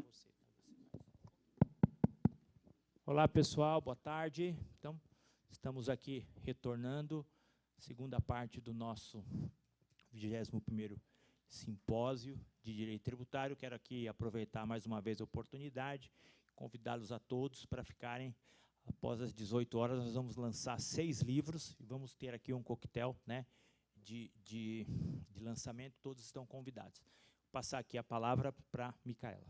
você. Olá, pessoal, boa tarde. Então, estamos aqui retornando, segunda parte do nosso 21º simpósio de Direito Tributário. Quero aqui aproveitar mais uma vez a oportunidade, convidá-los a todos para ficarem, após as 18 horas, nós vamos lançar 6 livros e vamos ter aqui um coquetel, né, de lançamento, todos estão convidados. Vou passar aqui a palavra para Micaela.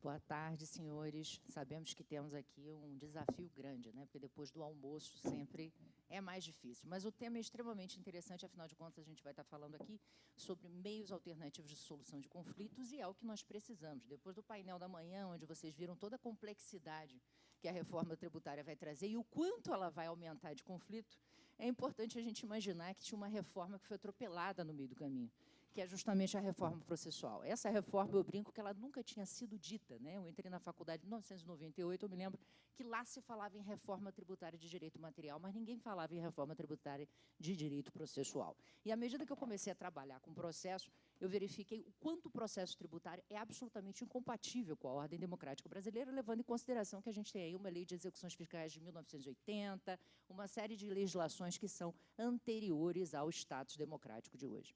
Boa tarde, senhores. Sabemos que temos aqui um desafio grande, né? Porque depois do almoço sempre é mais difícil. Mas o tema é extremamente interessante, afinal de contas, a gente vai estar falando aqui sobre meios alternativos de solução de conflitos e é o que nós precisamos. Depois do painel da manhã, onde vocês viram toda a complexidade que a reforma tributária vai trazer e o quanto ela vai aumentar de conflito, é importante a gente imaginar que tinha uma reforma que foi atropelada no meio do caminho, que é justamente a reforma processual. Essa reforma, eu brinco que ela nunca tinha sido dita, né? Eu entrei na faculdade em 1998, eu me lembro que lá se falava em reforma tributária de direito material, mas ninguém falava em reforma tributária de direito processual. E, à medida que eu comecei a trabalhar com o processo, eu verifiquei o quanto o processo tributário é absolutamente incompatível com a ordem democrática brasileira, levando em consideração que a gente tem aí uma lei de execuções fiscais de 1980, uma série de legislações que são anteriores ao status democrático de hoje.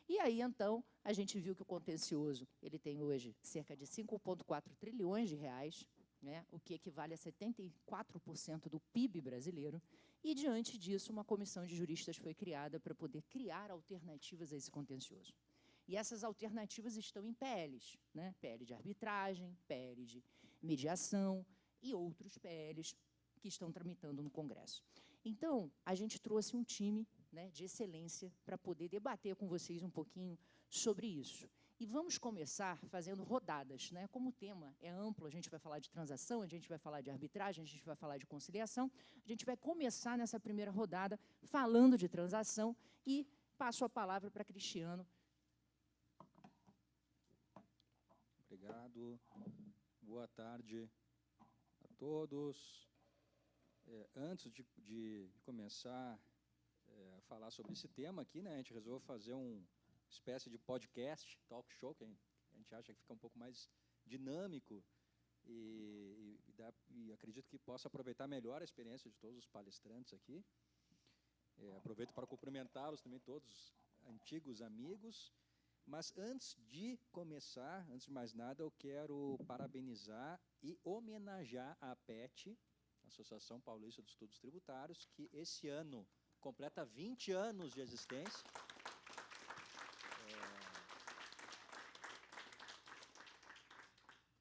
E aí, então, a gente viu que o contencioso ele tem hoje cerca de 5,4 trilhões de reais, né, o que equivale a 74% do PIB brasileiro, e, diante disso, uma comissão de juristas foi criada para poder criar alternativas a esse contencioso. E essas alternativas estão em PLs, né, PL de arbitragem, PL de mediação e outros PLs que estão tramitando no Congresso. Então, a gente trouxe um time, né, de excelência para poder debater com vocês um pouquinho sobre isso. E vamos começar fazendo rodadas, né? Como o tema é amplo, a gente vai falar de transação, a gente vai falar de arbitragem, a gente vai falar de conciliação, a gente vai começar nessa primeira rodada falando de transação e passo a palavra para Cristiano. Obrigado. Boa tarde a todos. Antes de começar a falar sobre esse tema aqui, né, a gente resolveu fazer uma espécie de podcast, talk show, que a gente acha que fica um pouco mais dinâmico e acredito que possa aproveitar melhor a experiência de todos os palestrantes aqui. Aproveito para cumprimentá-los também, todos antigos amigos. Mas antes de começar, antes de mais nada, eu quero parabenizar e homenagear a APET, Associação Paulista de Estudos Tributários, que esse ano completa 20 anos de existência.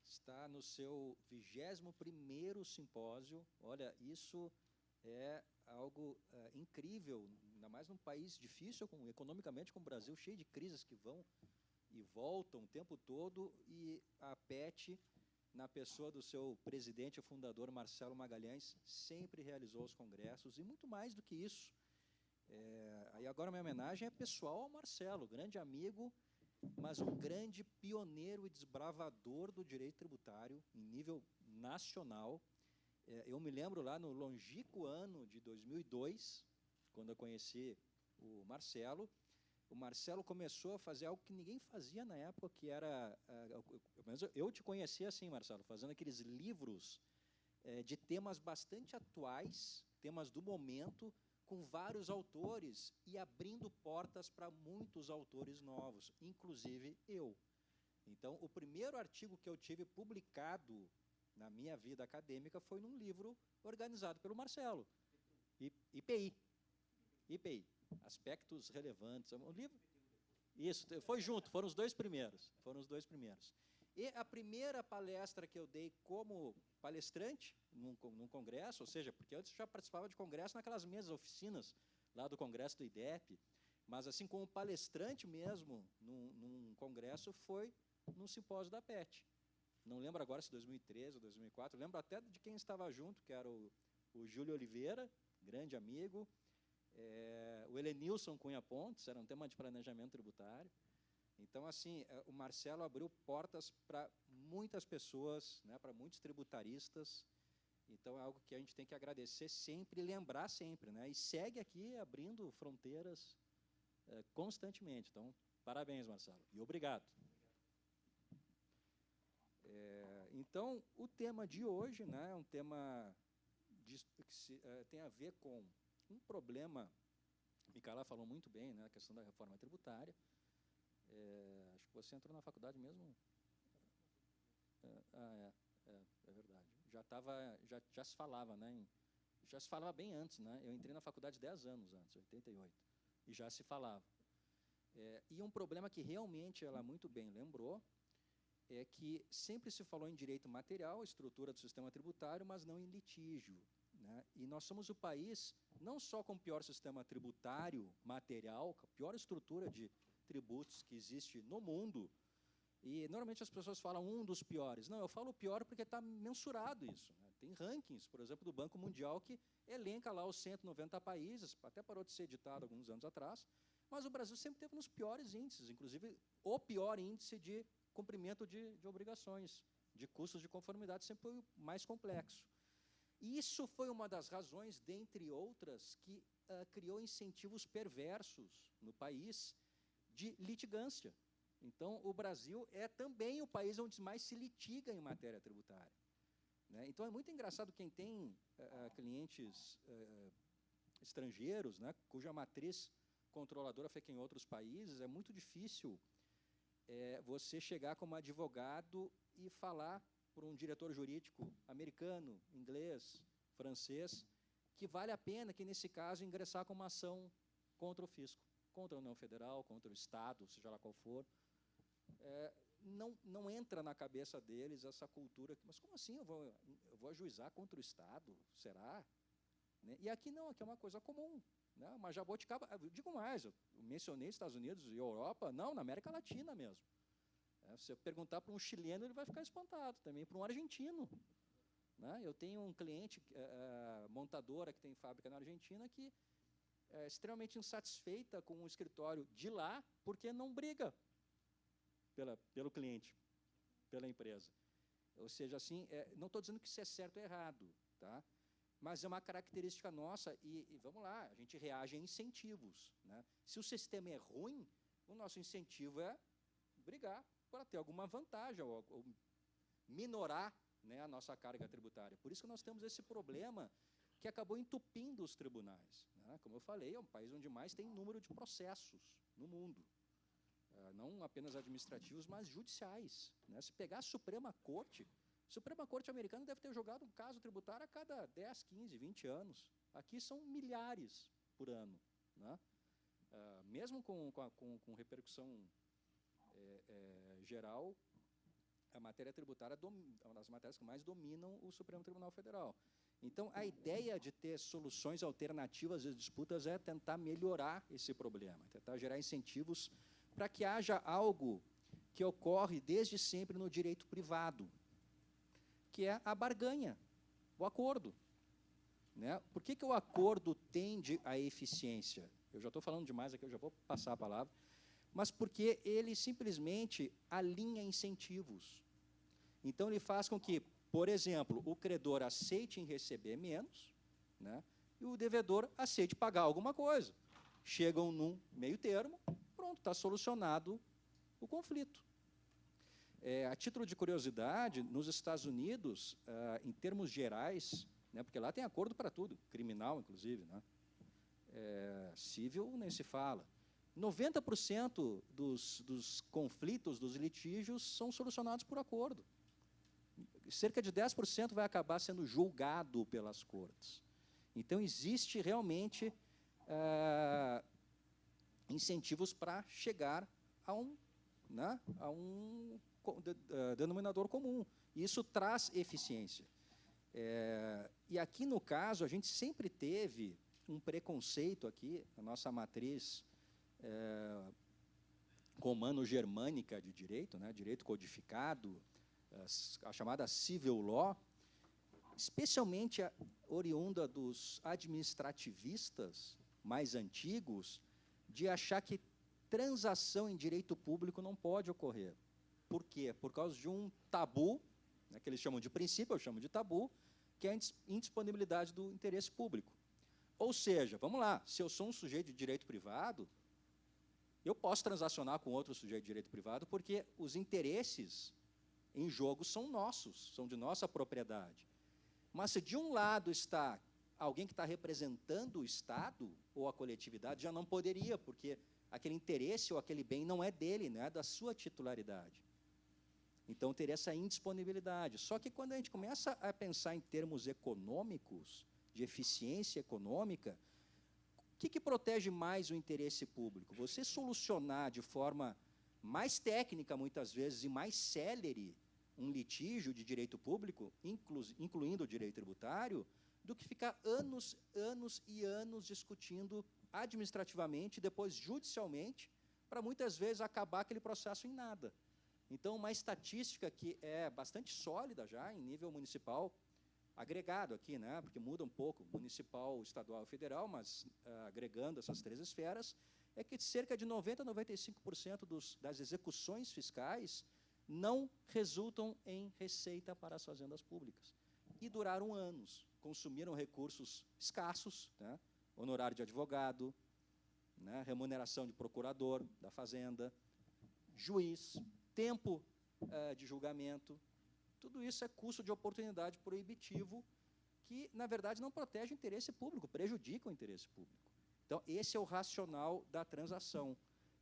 Está no seu 21º simpósio. Olha, isso é algo incrível, ainda mais num país difícil, economicamente, como o Brasil, cheio de crises que vão e voltam o tempo todo, e a APET, na pessoa do seu presidente e fundador, Marcelo Magalhães, sempre realizou os congressos, e muito mais do que isso. Aí agora minha homenagem é pessoal ao Marcelo, grande amigo, mas um grande pioneiro e desbravador do direito tributário em nível nacional. Eu me lembro lá no longínquo ano de 2002, quando eu conheci o Marcelo. O Marcelo começou a fazer algo que ninguém fazia na época, que era... Eu te conheci assim, Marcelo, fazendo aqueles livros de temas bastante atuais, temas do momento, com vários autores e abrindo portas para muitos autores novos, inclusive eu. Então, o primeiro artigo que eu tive publicado na minha vida acadêmica foi num livro organizado pelo Marcelo, IPI, Aspectos Relevantes, um livro... Isso, foi junto, foram os dois primeiros, E a primeira palestra que eu dei como palestrante num congresso, ou seja, porque antes eu já participava de congresso naquelas mesas, oficinas lá do congresso do IDEP, mas assim como palestrante mesmo num congresso foi num simpósio da APET. Não lembro agora se 2013 ou 2004, lembro até de quem estava junto, que era o Júlio Oliveira, grande amigo, o Helenilson Cunha Pontes, era um tema de planejamento tributário. Então, assim, o Marcelo abriu portas para muitas pessoas, né, para muitos tributaristas. Então, é algo que a gente tem que agradecer sempre e lembrar sempre, né? E segue aqui abrindo fronteiras constantemente. Então, parabéns, Marcelo, e obrigado. Então, o tema de hoje, né, é um tema que tem a ver com um problema. Micaela falou muito bem, né, a questão da reforma tributária. Acho que você entrou na faculdade mesmo. É verdade. Já se falava, né? Já se falava bem antes, né? Eu entrei na faculdade 10 anos antes, 88, e já se falava. E um problema que realmente ela muito bem lembrou é que sempre se falou em direito material, estrutura do sistema tributário, mas não em litígio, né? E nós somos o país não só com o pior sistema tributário material, com a pior estrutura de tributos que existe no mundo. E normalmente as pessoas falam um dos piores. Não, eu falo o pior porque está mensurado isso, né? Tem rankings, por exemplo, do Banco Mundial que elenca lá os 190 países, até parou de ser editado alguns anos atrás, mas o Brasil sempre teve nos piores índices, inclusive o pior índice de cumprimento de obrigações, de custos de conformidade, sempre foi o mais complexo. E isso foi uma das razões, dentre outras, que criou incentivos perversos no país de litigância. Então, o Brasil é também o país onde mais se litiga em matéria tributária, né? Então, é muito engraçado quem tem clientes estrangeiros, né, cuja matriz controladora fica em outros países, é muito difícil você chegar como advogado e falar para um diretor jurídico americano, inglês, francês, que vale a pena que, nesse caso, ingressar com uma ação contra o fisco, contra a União Federal, contra o Estado, seja lá qual for. Não entra na cabeça deles essa cultura, mas como assim eu vou ajuizar contra o Estado? Será? Né? E aqui não, aqui é uma coisa comum, né? Uma jabuticaba, eu digo mais, eu mencionei Estados Unidos e Europa, não, na América Latina mesmo. Se eu perguntar para um chileno, ele vai ficar espantado também, para um argentino, né? Eu tenho um cliente, montadora, que tem fábrica na Argentina, que é extremamente insatisfeita com o escritório de lá, porque não briga pelo cliente, pela empresa. Ou seja, assim, não estou dizendo que isso é certo ou errado, tá? Mas é uma característica nossa e vamos lá, a gente reage a incentivos, né? Se o sistema é ruim, o nosso incentivo é brigar para ter alguma vantagem ou minorar, né, a nossa carga tributária. Por isso que nós temos esse problema que acabou entupindo os tribunais, né? Como eu falei, é um país onde mais tem número de processos no mundo. Não apenas administrativos, mas judiciais, né? Se pegar a Suprema Corte americana deve ter jogado um caso tributário a cada 10, 15, 20 anos. Aqui são milhares por ano, né? Mesmo com repercussão geral, a matéria tributária é uma das matérias que mais dominam o Supremo Tribunal Federal. Então, a ideia de ter soluções alternativas às disputas é tentar melhorar esse problema, tentar gerar incentivos para que haja algo que ocorre desde sempre no direito privado, que é a barganha, o acordo, né? Por que o acordo tende à eficiência? Eu já estou falando demais aqui, eu já vou passar a palavra, mas porque ele simplesmente alinha incentivos. Então, ele faz com que, por exemplo, o credor aceite em receber menos, né, e o devedor aceite pagar alguma coisa. Chegam num meio termo, pronto, está solucionado o conflito. A título de curiosidade, nos Estados Unidos, em termos gerais, né, porque lá tem acordo para tudo, criminal, inclusive, né, civil nem se fala, 90% dos conflitos, dos litígios, são solucionados por acordo. Cerca de 10% vai acabar sendo julgado pelas cortes. Então, existe realmente incentivos para chegar a um denominador comum. E isso traz eficiência. E aqui, no caso, a gente sempre teve um preconceito aqui, a nossa matriz romano-germânica de direito, né, direito codificado, a chamada civil law, especialmente oriunda dos administrativistas mais antigos, de achar que transação em direito público não pode ocorrer. Por quê? Por causa de um tabu, né, que eles chamam de princípio, eu chamo de tabu, que é a indisponibilidade do interesse público. Ou seja, vamos lá, se eu sou um sujeito de direito privado, eu posso transacionar com outro sujeito de direito privado, porque os interesses em jogo são nossos, são de nossa propriedade. Mas se de um lado está alguém que está representando o Estado ou a coletividade, já não poderia, porque aquele interesse ou aquele bem não é dele, não é da sua titularidade. Então, teria essa indisponibilidade. Só que quando a gente começa a pensar em termos econômicos, de eficiência econômica, o que protege mais o interesse público? Você solucionar de forma mais técnica, muitas vezes, e mais célere um litígio de direito público, incluindo o direito tributário, do que ficar anos e anos discutindo administrativamente e depois judicialmente, para muitas vezes acabar aquele processo em nada. Então, uma estatística que é bastante sólida já em nível municipal, agregado aqui, né, porque muda um pouco, municipal, estadual e federal, mas agregando essas três esferas, é que cerca de 90% a 95% das execuções fiscais não resultam em receita para as fazendas públicas. E duraram anos, consumiram recursos escassos, né, honorário de advogado, né, remuneração de procurador da fazenda, juiz, tempo de julgamento. Tudo isso é custo de oportunidade proibitivo que, na verdade, não protege o interesse público, prejudica o interesse público. Então, esse é o racional da transação,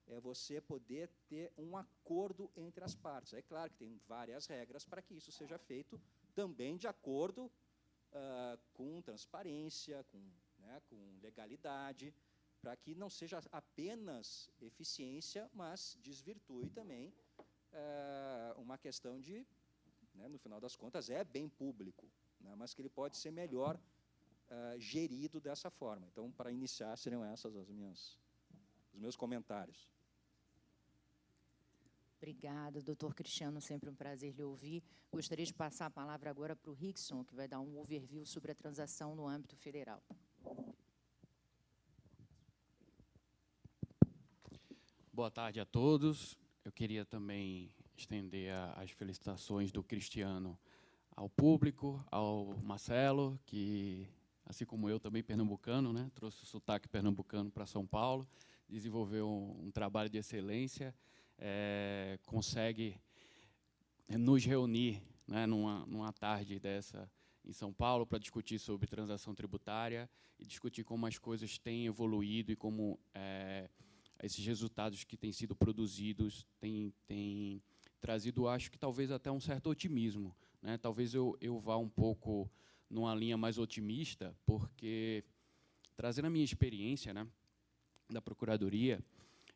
é você poder ter um acordo entre as partes. É claro que tem várias regras para que isso seja feito também de acordo com transparência, com legalidade, para que não seja apenas eficiência, mas desvirtue também uma questão de, no final das contas, é bem público, né, mas que ele pode ser melhor gerido dessa forma. Então, para iniciar, seriam esses os meus comentários. Obrigada, doutor Cristiano, sempre um prazer lhe ouvir. Gostaria de passar a palavra agora para o Rickson, que vai dar um overview sobre a transação no âmbito federal. Boa tarde a todos. Eu queria também estender as felicitações do Cristiano ao público, ao Marcelo, que, assim como eu, também pernambucano, né, trouxe o sotaque pernambucano para São Paulo, desenvolveu um trabalho de excelência, consegue nos reunir, né, numa tarde dessa em São Paulo para discutir sobre transação tributária e discutir como as coisas têm evoluído e como esses resultados que têm sido produzidos têm trazido, acho que talvez até um certo otimismo, né? Talvez eu vá um pouco numa linha mais otimista, porque, trazendo a minha experiência, né, da Procuradoria,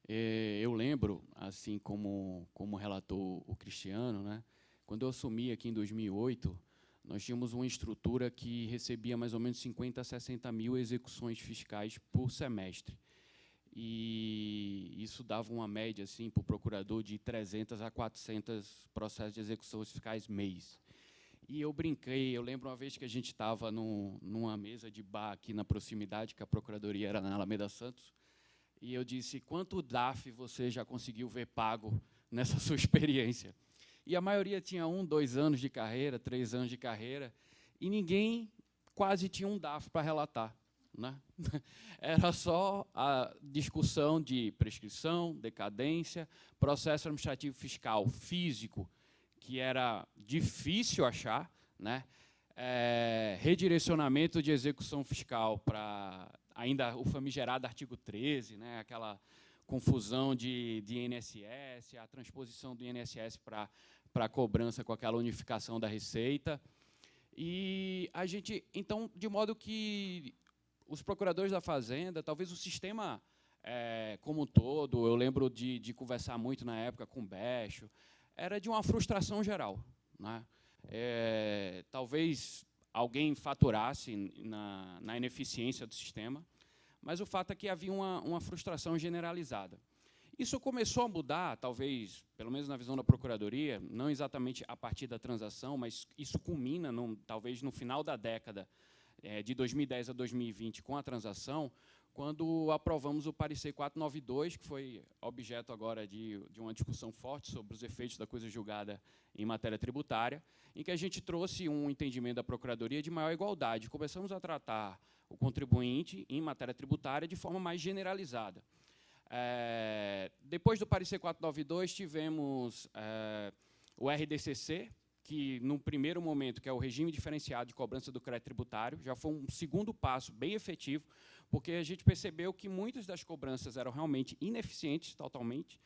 eu lembro, assim como relatou o Cristiano, né, quando eu assumi aqui em 2008, nós tínhamos uma estrutura que recebia mais ou menos 50 a 60 mil execuções fiscais por semestre. E isso dava uma média, assim, para o procurador de 300 a 400 processos de execuções fiscais mês. E eu brinquei, eu lembro uma vez que a gente estava numa mesa de bar aqui na proximidade, que a Procuradoria era na Alameda Santos, e eu disse, quanto DAF você já conseguiu ver pago nessa sua experiência? E a maioria tinha 1, 2 anos de carreira, 3 anos de carreira, e ninguém quase tinha um DAF para relatar, né? Era só a discussão de prescrição, decadência, processo administrativo fiscal físico, que era difícil achar, né? Redirecionamento de execução fiscal para ainda o famigerado artigo 13, né? Aquela confusão de INSS, a transposição do INSS para a cobrança com aquela unificação da receita. E a gente, então, de modo que os procuradores da Fazenda, talvez o sistema como um todo, eu lembro de conversar muito na época com o Becho, era de uma frustração geral, né? Talvez alguém faturasse na ineficiência do sistema, mas o fato é que havia uma frustração generalizada. Isso começou a mudar, talvez, pelo menos na visão da Procuradoria, não exatamente a partir da transação, mas isso culmina, talvez, no final da década, de 2010 a 2020, com a transação, quando aprovamos o parecer 492, que foi objeto agora de uma discussão forte sobre os efeitos da coisa julgada em matéria tributária, em que a gente trouxe um entendimento da Procuradoria de maior igualdade. Começamos a tratar o contribuinte em matéria tributária de forma mais generalizada. Depois do parecer 492, tivemos o RDCC, que, num primeiro momento, que é o regime diferenciado de cobrança do crédito tributário, já foi um segundo passo bem efetivo, porque a gente percebeu que muitas das cobranças eram realmente ineficientes totalmente.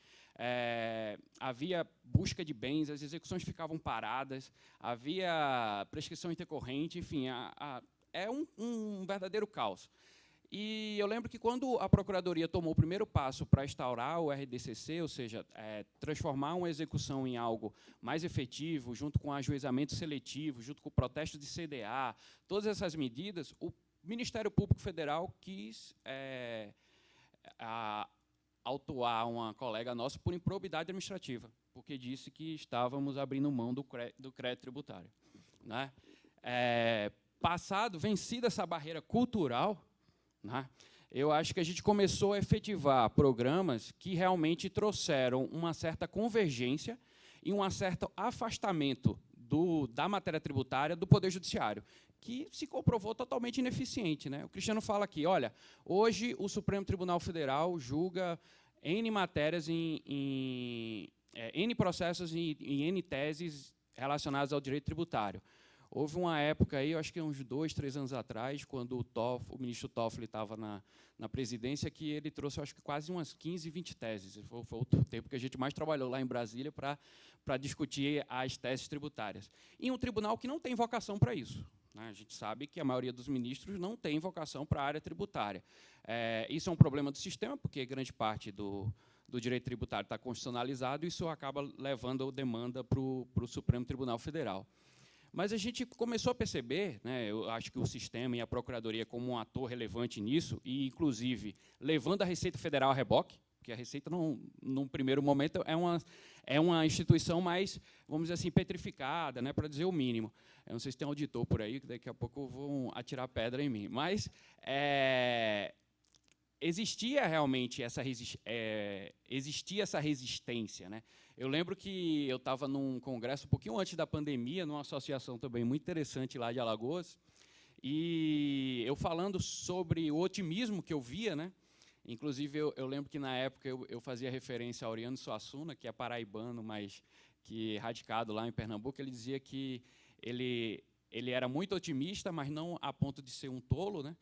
Havia busca de bens, as execuções ficavam paradas, havia prescrição intercorrente, enfim, é um verdadeiro caos. E eu lembro que, quando a Procuradoria tomou o primeiro passo para instaurar o RDCC, ou seja, transformar uma execução em algo mais efetivo, junto com ajuizamento seletivo, junto com o protesto de CDA, todas essas medidas, o Ministério Público Federal quis autuar uma colega nossa por improbidade administrativa, porque disse que estávamos abrindo mão do crédito tributário, né? Vencida essa barreira cultural, né, eu acho que a gente começou a efetivar programas que realmente trouxeram uma certa convergência e um certo afastamento da matéria tributária do Poder Judiciário, que se comprovou totalmente ineficiente, né? O Cristiano fala aqui, olha, hoje o Supremo Tribunal Federal julga N matérias N processos e N teses relacionadas ao direito tributário. Houve uma época aí, eu acho que uns 2, 3 anos atrás, quando o ministro Toffoli estava na presidência, que ele trouxe, eu acho que quase umas 15, 20 teses. Foi o tempo que a gente mais trabalhou lá em Brasília para discutir as teses tributárias. Em um tribunal que não tem vocação para isso, né? A gente sabe que a maioria dos ministros não tem vocação para a área tributária. Isso é um problema do sistema, porque grande parte do direito tributário está constitucionalizado, e isso acaba levando a demanda para o Supremo Tribunal Federal. Mas a gente começou a perceber, né, eu acho que o sistema e a Procuradoria como um ator relevante nisso, e, inclusive, levando a Receita Federal a reboque, porque a Receita, num primeiro momento, é uma instituição mais, vamos dizer assim, petrificada, né, para dizer o mínimo. Eu não sei se tem auditor por aí, que daqui a pouco vão atirar pedra em mim. Mas existia realmente essa resistência, né? Eu lembro que eu estava num congresso um pouquinho antes da pandemia, numa associação também muito interessante lá de Alagoas, e eu falando sobre o otimismo que eu via, né? Inclusive, eu lembro que, na época, eu fazia referência a Auriano Suassuna, que é paraibano, mas que é radicado lá em Pernambuco. Ele dizia que ele era muito otimista, mas não a ponto de ser um tolo, né?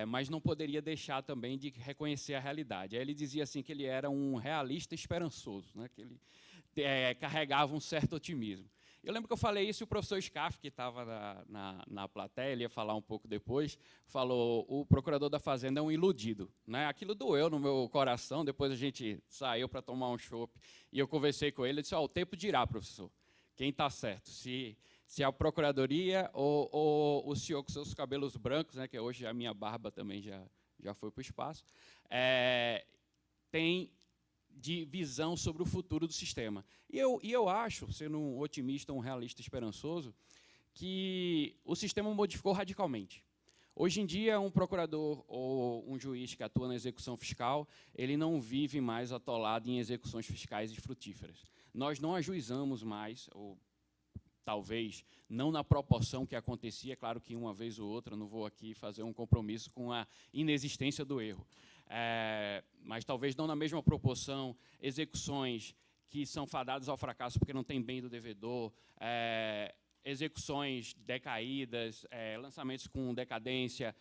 Mas não poderia deixar também de reconhecer a realidade. Aí ele dizia assim que ele era um realista esperançoso, né? Que ele carregava um certo otimismo. Eu lembro que eu falei isso, e o professor Scaff, que estava na plateia, ele ia falar um pouco depois, falou: o procurador da Fazenda é um iludido, né? Aquilo doeu no meu coração. Depois a gente saiu para tomar um chopp, e eu conversei com ele, e disse: o tempo dirá, professor, quem está certo, se a Procuradoria ou o senhor com seus cabelos brancos, né, que hoje a minha barba também já foi para o espaço, tem de visão sobre o futuro do sistema. E eu acho, sendo um otimista, um realista esperançoso, que o sistema modificou radicalmente. Hoje em dia, um procurador ou um juiz que atua na execução fiscal, ele não vive mais atolado em execuções fiscais infrutíferas. Nós não ajuizamos mais, ou talvez não na proporção que acontecia, claro que uma vez ou outra, não vou aqui fazer um compromisso com a inexistência do erro, mas talvez não na mesma proporção, execuções que são fadadas ao fracasso porque não tem bem do devedor, execuções decaídas, lançamentos com decadência,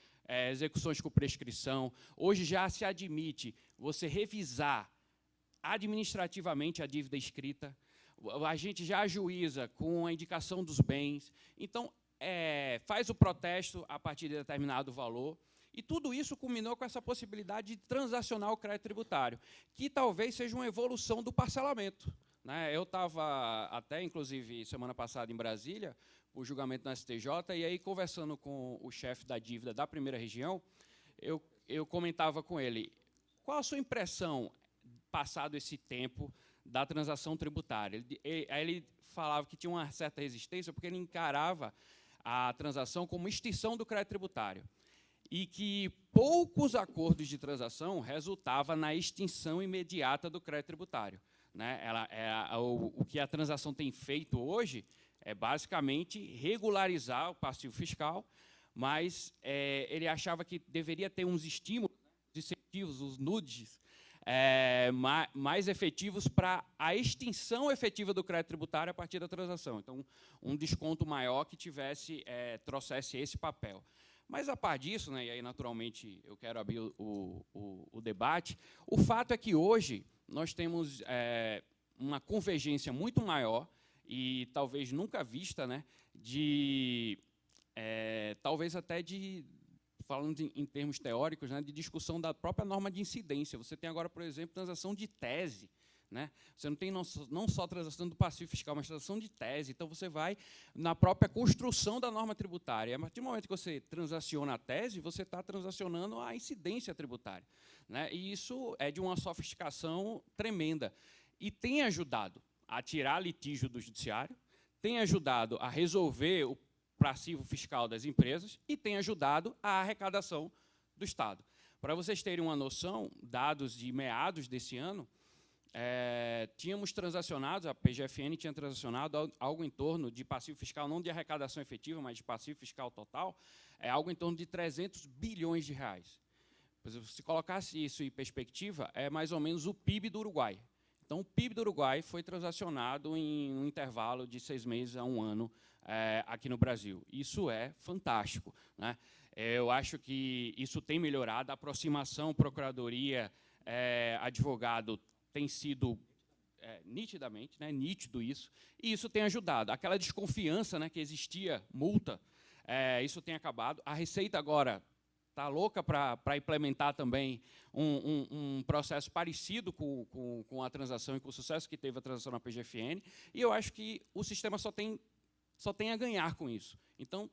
execuções com prescrição. Hoje já se admite você revisar administrativamente a dívida escrita, a gente já ajuiza com a indicação dos bens, então faz o protesto a partir de determinado valor, e tudo isso culminou com essa possibilidade de transacionar o crédito tributário, que talvez seja uma evolução do parcelamento, né? Eu estava até, inclusive, semana passada em Brasília, o julgamento na STJ, e aí, conversando com o chefe da dívida da primeira região, eu comentava com ele: qual a sua impressão, passado esse tempo, da transação tributária? Aí ele falava que tinha uma certa resistência, porque ele encarava a transação como extinção do crédito tributário, e que poucos acordos de transação resultavam na extinção imediata do crédito tributário, né? O que a transação tem feito hoje é basicamente regularizar o passivo fiscal, mas ele achava que deveria ter uns estímulos, incentivos, os nudges, mais efetivos para a extinção efetiva do crédito tributário a partir da transação. Então, um desconto maior que trouxesse esse papel. Mas, a par disso, né, e aí, naturalmente, eu quero abrir o debate, o fato é que, hoje, nós temos uma convergência muito maior, e talvez nunca vista, né, talvez até falando em termos teóricos, né, de discussão da própria norma de incidência. Você tem agora, por exemplo, transação de tese. Né? Você não tem não só transação do passivo fiscal, mas transação de tese. Então, você vai na própria construção da norma tributária. A partir do momento que você transaciona a tese, você está transacionando a incidência tributária. Né? E isso é de uma sofisticação tremenda. E tem ajudado a tirar litígio do judiciário, tem ajudado a resolver o passivo fiscal das empresas e tem ajudado a arrecadação do Estado. Para vocês terem uma noção, dados de meados desse ano, tínhamos transacionado, a PGFN tinha transacionado algo em torno de passivo fiscal, não de arrecadação efetiva, mas de passivo fiscal total, algo em torno de 300 bilhões de reais. Se colocasse isso em perspectiva, é mais ou menos o PIB do Uruguai. Então, o PIB do Uruguai foi transacionado em um intervalo de 6 meses a 1 ano aqui no Brasil. Isso é fantástico. Né? Eu acho que isso tem melhorado, a aproximação procuradoria, advogado, tem sido nitidamente, né, nítido isso, e isso tem ajudado. Aquela desconfiança, né, que existia, multa, isso tem acabado. A Receita agora está louca para implementar também um processo parecido com a transação e com o sucesso que teve a transação na PGFN, e eu acho que o sistema só tem a ganhar com isso. Então,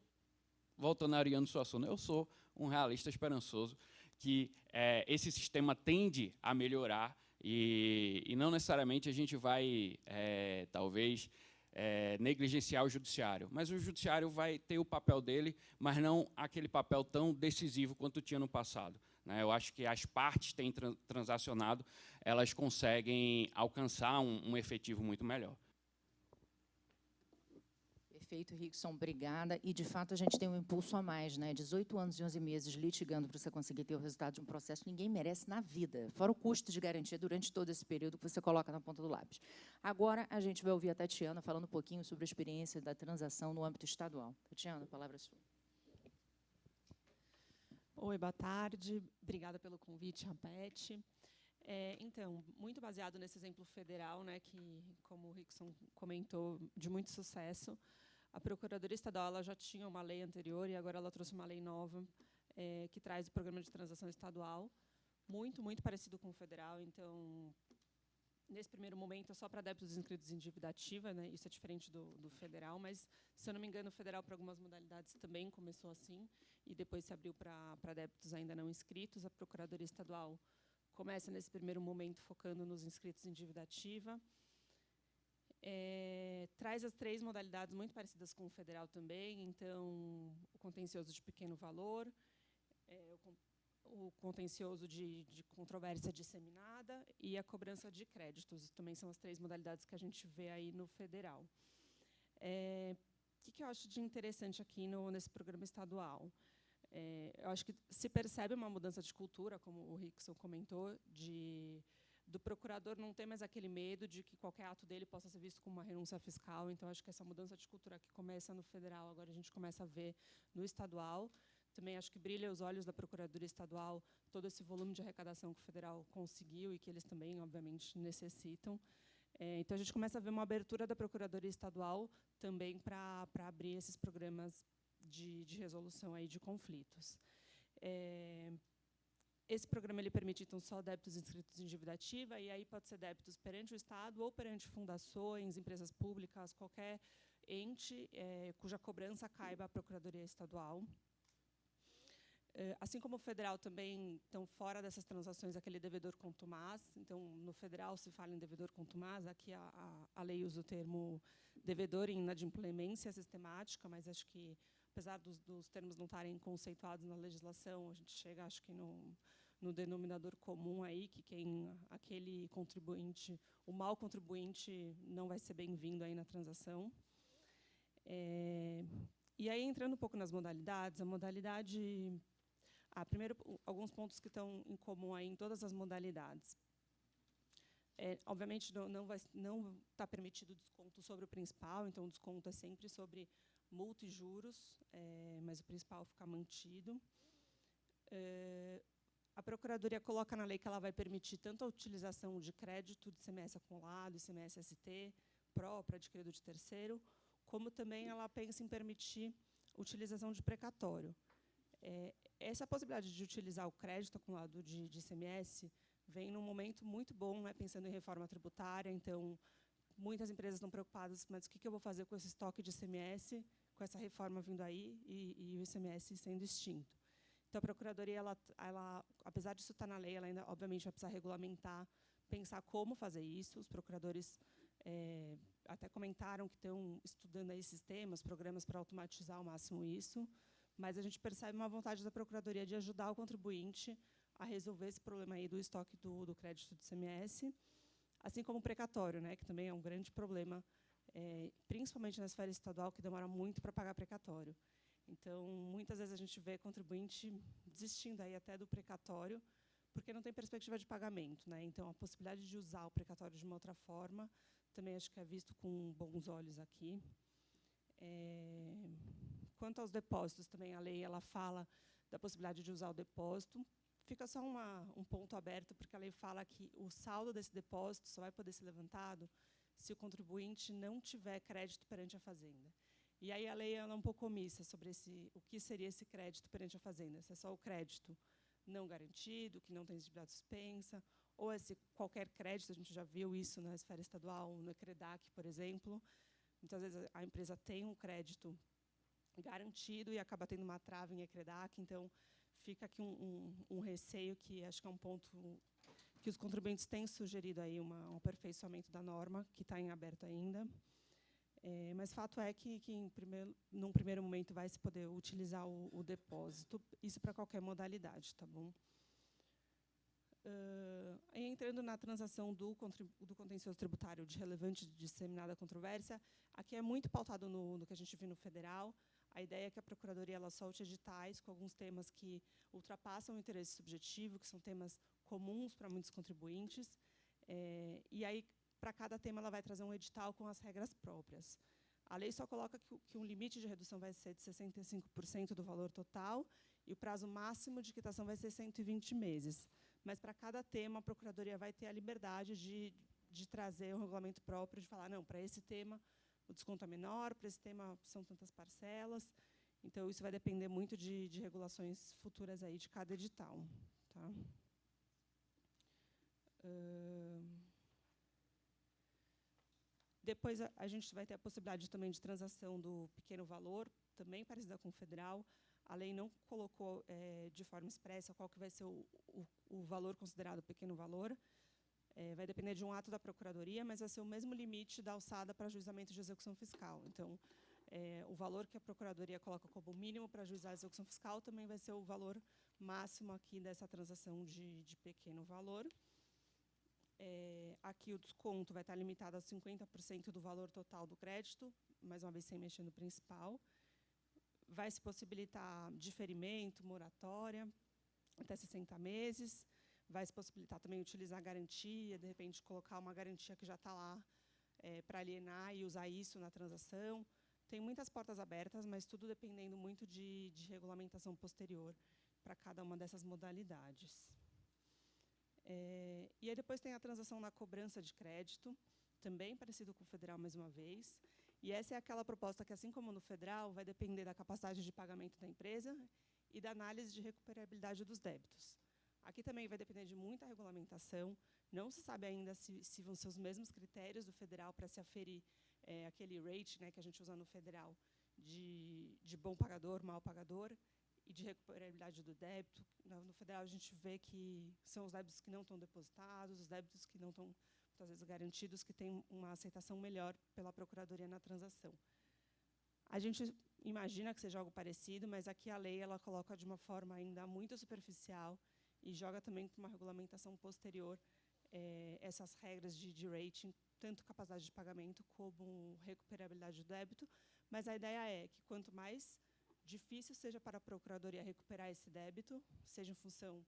voltando a Ariano Suassuna, eu sou um realista esperançoso que esse sistema tende a melhorar, e não necessariamente a gente vai, talvez, negligenciar o judiciário, mas o judiciário vai ter o papel dele, mas não aquele papel tão decisivo quanto tinha no passado. Né? Eu acho que as partes têm transacionado, elas conseguem alcançar um efetivo muito melhor. Perfeito, Rickson, obrigada. E, de fato, a gente tem um impulso a mais, né? 18 anos e 11 meses litigando para você conseguir ter o resultado de um processo que ninguém merece na vida, fora o custo de garantia durante todo esse período que você coloca na ponta do lápis. Agora, a gente vai ouvir a Tatiana falando um pouquinho sobre a experiência da transação no âmbito estadual. Tatiana, a palavra é sua. Oi, boa tarde. Obrigada pelo convite, Rapete. Então, muito baseado nesse exemplo federal, né, que, como o Rickson comentou, de muito sucesso, a Procuradoria Estadual ela já tinha uma lei anterior e agora ela trouxe uma lei nova que traz o Programa de Transação Estadual, muito parecido com o federal. Então, nesse primeiro momento, é só para débitos inscritos em dívida ativa, né? Isso é diferente do federal, mas, se eu não me engano, o federal, para algumas modalidades, também começou assim, e depois se abriu para débitos ainda não inscritos. A Procuradoria Estadual começa, nesse primeiro momento, focando nos inscritos em dívida ativa. Traz as 3 modalidades muito parecidas com o federal também, então, o contencioso de pequeno valor, o contencioso de controvérsia disseminada e a cobrança de créditos. Também são as 3 modalidades que a gente vê aí no federal. O que eu acho de interessante aqui nesse programa estadual? Eu acho que se percebe uma mudança de cultura, como o Rickson comentou, do procurador não ter mais aquele medo de que qualquer ato dele possa ser visto como uma renúncia fiscal. Então, acho que essa mudança de cultura que começa no federal, agora a gente começa a ver no estadual. Também acho que brilha os olhos da Procuradoria Estadual todo esse volume de arrecadação que o federal conseguiu e que eles também, obviamente, necessitam. Então, a gente começa a ver uma abertura da Procuradoria Estadual também para abrir esses programas de resolução aí de conflitos. Esse programa ele permite, então, só débitos inscritos em dívida ativa, e aí pode ser débitos perante o Estado ou perante fundações, empresas públicas, qualquer ente cuja cobrança caiba à Procuradoria Estadual. Assim como o federal também, estão fora dessas transações aquele devedor contumaz. Então, no federal se fala em devedor contumaz, aqui a lei usa o termo devedor em inadimplemência sistemática, mas acho que, apesar dos termos não estarem conceituados na legislação, a gente chega, acho que, no denominador comum aí, que aquele contribuinte, o mau contribuinte, não vai ser bem-vindo aí na transação. E aí, entrando um pouco nas modalidades, a modalidade... primeiro, alguns pontos que estão em comum aí em todas as modalidades. Obviamente, não está permitido desconto sobre o principal, então o desconto é sempre sobre multa e juros, mas o principal fica mantido. A Procuradoria coloca na lei que ela vai permitir tanto a utilização de crédito de ICMS acumulado, ICMS-ST, próprio, adquirido de terceiro, como também ela pensa em permitir utilização de precatório. Essa possibilidade de utilizar o crédito acumulado de ICMS vem num momento muito bom, né, pensando em reforma tributária. Então, muitas empresas estão preocupadas, mas o que eu vou fazer com esse estoque de ICMS, com essa reforma vindo aí e o ICMS sendo extinto? Então, a Procuradoria, apesar disso estar na lei, ela ainda, obviamente, vai precisar regulamentar, pensar como fazer isso. Os procuradores até comentaram que estão estudando aí sistemas, programas para automatizar ao máximo isso, mas a gente percebe uma vontade da Procuradoria de ajudar o contribuinte a resolver esse problema aí do estoque do crédito do ICMS, assim como o precatório, né, que também é um grande problema, principalmente na esfera estadual, que demora muito para pagar precatório. Então, muitas vezes a gente vê contribuinte desistindo aí até do precatório, porque não tem perspectiva de pagamento, né? Então, a possibilidade de usar o precatório de uma outra forma também acho que é visto com bons olhos aqui. Quanto aos depósitos, também a lei ela fala da possibilidade de usar o depósito. Fica só um ponto aberto, porque a lei fala que o saldo desse depósito só vai poder ser levantado se o contribuinte não tiver crédito perante a Fazenda. E aí a lei ela é um pouco omissa sobre o que seria esse crédito perante a Fazenda. Se é só o crédito não garantido, que não tem exigibilidade suspensa, ou é se qualquer crédito, a gente já viu isso na esfera estadual, no ECREDAC, por exemplo. Muitas vezes a empresa tem um crédito garantido e acaba tendo uma trava em ECREDAC, então fica aqui um receio que acho que é um ponto que os contribuintes têm sugerido aí um aperfeiçoamento da norma, que está em aberto ainda. Mas fato é que num primeiro momento vai se poder utilizar o depósito, isso para qualquer modalidade, tá bom? Entrando na transação do contencioso tributário de relevante e disseminada controvérsia, aqui é muito pautado no que a gente viu no federal. A ideia é que a Procuradoria ela solte editais com alguns temas que ultrapassam o interesse subjetivo, que são temas comuns para muitos contribuintes, e aí, para cada tema, ela vai trazer um edital com as regras próprias. A lei só coloca que um limite de redução vai ser de 65% do valor total e o prazo máximo de quitação vai ser 120 meses. Mas, para cada tema, a Procuradoria vai ter a liberdade de trazer um regulamento próprio, de falar, não, para esse tema o desconto é menor, para esse tema são tantas parcelas. Então, isso vai depender muito de regulações futuras aí de cada edital. Tá? Depois, a gente vai ter a possibilidade também de transação do pequeno valor, também parecida com o federal. A lei não colocou de forma expressa qual que vai ser o valor considerado pequeno valor. Vai depender de um ato da Procuradoria, mas vai ser o mesmo limite da alçada para ajuizamento de execução fiscal. Então, o valor que a Procuradoria coloca como mínimo para ajuizar a execução fiscal também vai ser o valor máximo aqui dessa transação de pequeno valor. Aqui o desconto vai estar limitado a 50% do valor total do crédito, mais uma vez sem mexer no principal. Vai se possibilitar diferimento, moratória, até 60 meses. Vai se possibilitar também utilizar garantia, de repente colocar uma garantia que já está lá para alienar e usar isso na transação. Tem muitas portas abertas, mas tudo dependendo muito de regulamentação posterior para cada uma dessas modalidades. E aí depois tem a transação na cobrança de crédito, também parecido com o federal mais uma vez. E essa é aquela proposta que, assim como no federal, vai depender da capacidade de pagamento da empresa e da análise de recuperabilidade dos débitos. Aqui também vai depender de muita regulamentação. Não se sabe ainda se vão ser os mesmos critérios do federal para se aferir aquele rate, né, que a gente usa no federal, de bom pagador, mau pagador, e de recuperabilidade do débito. No federal, a gente vê que são os débitos que não estão depositados, os débitos que não estão, muitas vezes, garantidos, que têm uma aceitação melhor pela Procuradoria na transação. A gente imagina que seja algo parecido, mas aqui a lei ela coloca de uma forma ainda muito superficial e joga também para uma regulamentação posterior essas regras de rating, tanto capacidade de pagamento como recuperabilidade do débito. Mas a ideia é que quanto mais difícil seja para a Procuradoria recuperar esse débito, seja em função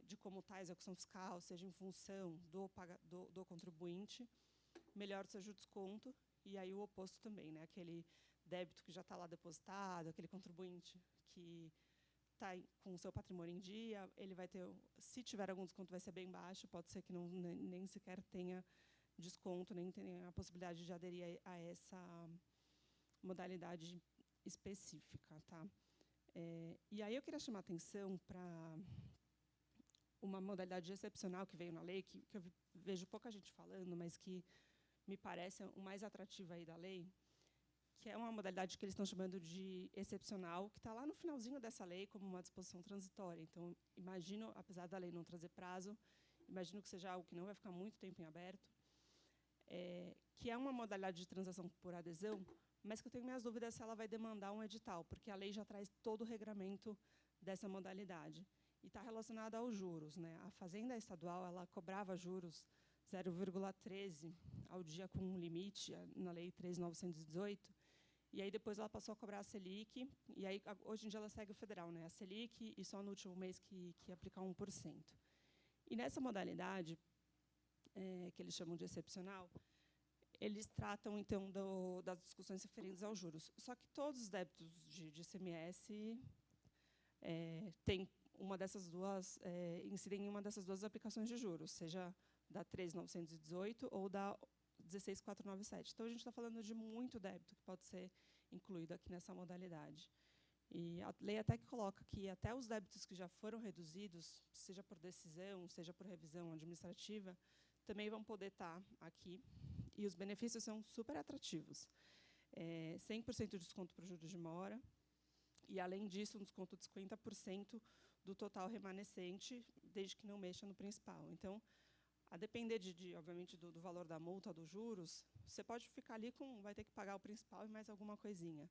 de como está a execução fiscal, seja em função do contribuinte, melhor seja o desconto, e aí o oposto também, né? Aquele débito que já está lá depositado, aquele contribuinte que está com o seu patrimônio em dia, ele vai ter, se tiver algum desconto, vai ser bem baixo, pode ser que nem sequer tenha desconto, nem tenha a possibilidade de aderir a essa modalidade específica. Tá? E aí eu queria chamar a atenção para uma modalidade excepcional que veio na lei, que eu vejo pouca gente falando, mas que me parece o mais atrativo aí da lei, que é uma modalidade que eles estão chamando de excepcional, que está lá no finalzinho dessa lei como uma disposição transitória. Então, imagino, apesar da lei não trazer prazo, imagino que seja algo que não vai ficar muito tempo em aberto, que é uma modalidade de transação por adesão, mas que eu tenho minhas dúvidas se ela vai demandar um edital, porque a lei já traz todo o regramento dessa modalidade. E está relacionada aos juros, né? A Fazenda Estadual ela cobrava juros 0,13 ao dia com um limite, na Lei 3.918, e aí depois ela passou a cobrar a Selic, e aí hoje em dia ela segue o federal, né? A Selic, e só no último mês que aplicar 1%. E nessa modalidade, que eles chamam de excepcional, eles tratam, então, das discussões referentes aos juros. Só que todos os débitos de ICMS têm uma dessas duas, incidem em uma dessas duas aplicações de juros, seja da 3.918 ou da 16.497. Então, a gente está falando de muito débito que pode ser incluído aqui nessa modalidade. E a lei até que coloca que até os débitos que já foram reduzidos, seja por decisão, seja por revisão administrativa, também vão poder estar aqui. E os benefícios são super atrativos. 100% de desconto para o juros de mora, e, além disso, um desconto de 50% do total remanescente, desde que não mexa no principal. Então, a depender, obviamente, do valor da multa, dos juros, você pode ficar ali vai ter que pagar o principal e mais alguma coisinha.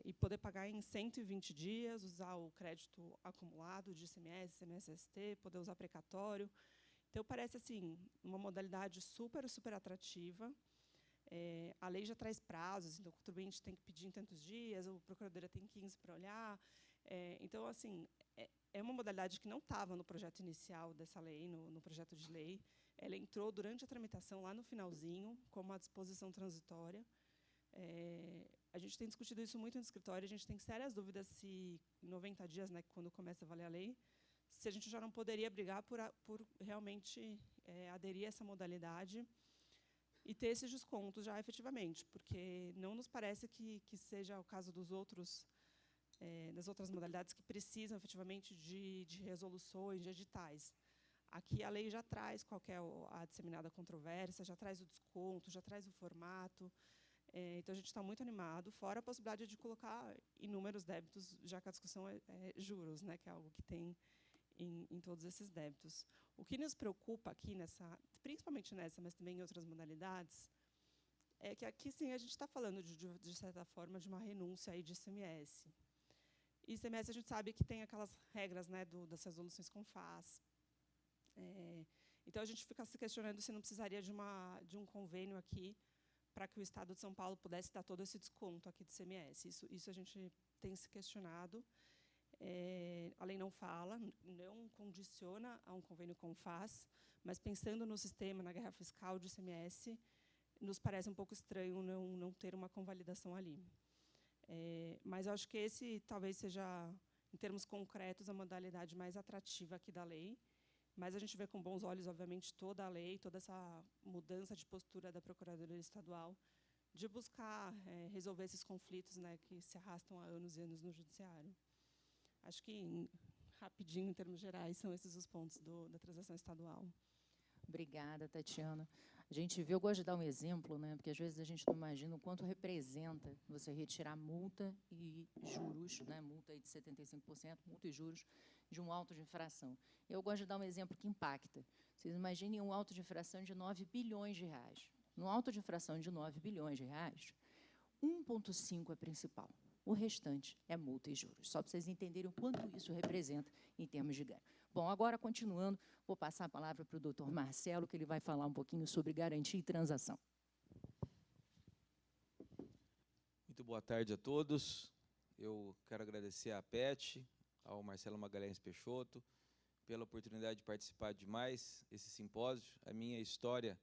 E poder pagar em 120 dias, usar o crédito acumulado de ICMS, ICMS-ST, poder usar precatório. Então, parece assim, uma modalidade super, super atrativa. A lei já traz prazos, então o contribuinte tem que pedir em tantos dias, o procurador tem 15 para olhar. Então, assim, é uma modalidade que não estava no projeto inicial dessa lei, no projeto de lei. Ela entrou durante a tramitação, lá no finalzinho, como uma disposição transitória. A gente tem discutido isso muito no escritório, a gente tem sérias dúvidas se, em 90 dias, né, quando começa a valer a lei, se a gente já não poderia brigar por realmente aderir a essa modalidade e ter esses descontos já efetivamente, porque não nos parece que seja o caso das outras modalidades que precisam efetivamente de resoluções, de editais. Aqui a lei já traz qual que é a disseminada controvérsia, já traz o desconto, já traz o formato. Então, a gente está muito animado, fora a possibilidade de colocar inúmeros débitos, já que a discussão é juros, né, que é algo que tem em todos esses débitos. O que nos preocupa aqui, principalmente nessa, mas também em outras modalidades, é que aqui, sim, a gente está falando, de certa forma, de uma renúncia aí de ICMS. E ICMS, a gente sabe que tem aquelas regras, né, das resoluções CONFAS. Então, a gente fica se questionando se não precisaria de um convênio aqui para que o Estado de São Paulo pudesse dar todo esse desconto aqui do ICMS. Isso a gente tem se questionado. A lei não fala, não condiciona a um convênio CONFAS, mas pensando no sistema, na guerra fiscal de ICMS, nos parece um pouco estranho não ter uma convalidação ali. Mas eu acho que esse talvez seja, em termos concretos, a modalidade mais atrativa aqui da lei. Mas a gente vê com bons olhos, obviamente, toda a lei, toda essa mudança de postura da Procuradoria Estadual, de buscar resolver esses conflitos, né, que se arrastam há anos e anos no Judiciário. Acho que, rapidinho, em termos gerais, são esses os pontos da transação estadual. Obrigada, Tatiana. A gente vê, eu gosto de dar um exemplo, né, porque às vezes a gente não imagina o quanto representa você retirar multa e juros, né, multa aí de 75%, multa e juros de um auto de infração. Eu gosto de dar um exemplo que impacta. Vocês imaginem um auto de infração de 9 bilhões de reais. No auto de infração de 9 bilhões de reais, 1,5 é principal. O restante é multa e juros. Só para vocês entenderem o quanto isso representa em termos de ganho. Bom, agora, continuando, vou passar a palavra para o doutor Marcelo, que ele vai falar um pouquinho sobre garantia e transação. Muito boa tarde a todos. Eu quero agradecer à PET, ao Marcelo Magalhães Peixoto pela oportunidade de participar de mais esse simpósio. A minha história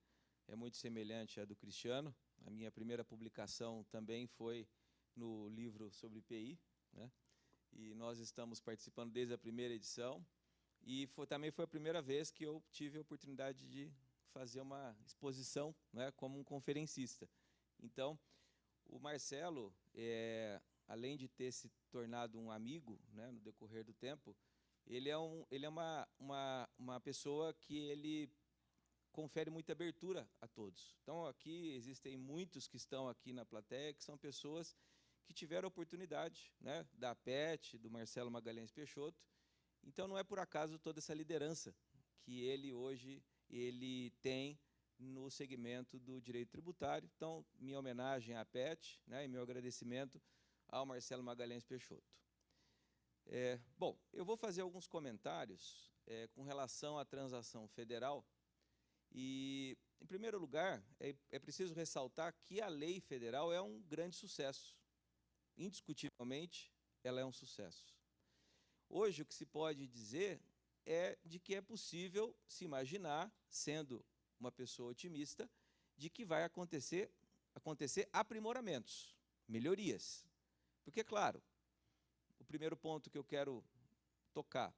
é muito semelhante à do Cristiano. A minha primeira publicação também foi no livro sobre IPI, né? E nós estamos participando desde a primeira edição. E também foi a primeira vez que eu tive a oportunidade de fazer uma exposição, né, como um conferencista. Então, o Marcelo, além de ter se tornado um amigo, né, no decorrer do tempo, ele é uma pessoa que ele confere muita abertura a todos. Então, aqui existem muitos que estão aqui na plateia, que são pessoas que tiveram a oportunidade, né, da APET, do Marcelo Magalhães Peixoto. Então, não é por acaso toda essa liderança que ele hoje tem no segmento do direito tributário. Então, minha homenagem à APET, né, e meu agradecimento ao Marcelo Magalhães Peixoto. Bom, eu vou fazer alguns comentários com relação à transação federal. E, em primeiro lugar, é preciso ressaltar que a lei federal é um grande sucesso. Indiscutivelmente, ela é um sucesso. Hoje, o que se pode dizer é de que é possível se imaginar, sendo uma pessoa otimista, de que vai acontecer aprimoramentos, melhorias. Porque, claro, o primeiro ponto que eu quero tocar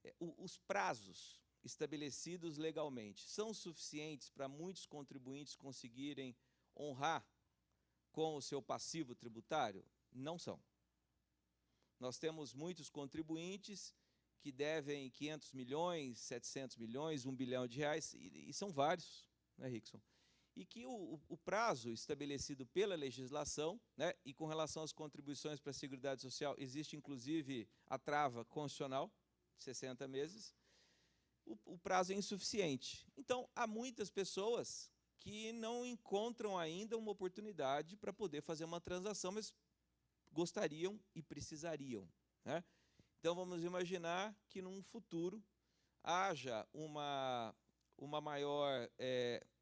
é os prazos estabelecidos legalmente são suficientes para muitos contribuintes conseguirem honrar com o seu passivo tributário? Não são. Nós temos muitos contribuintes que devem 500 milhões, 700 milhões, 1 bilhão de reais, e são vários, né, Rickson? E que o prazo estabelecido pela legislação, né, e com relação às contribuições para a Seguridade Social, existe inclusive a trava constitucional, de 60 meses, o prazo é insuficiente. Então, há muitas pessoas que não encontram ainda uma oportunidade para poder fazer uma transação, mas gostariam e precisariam, né? Então, vamos imaginar que, num futuro, haja uma maior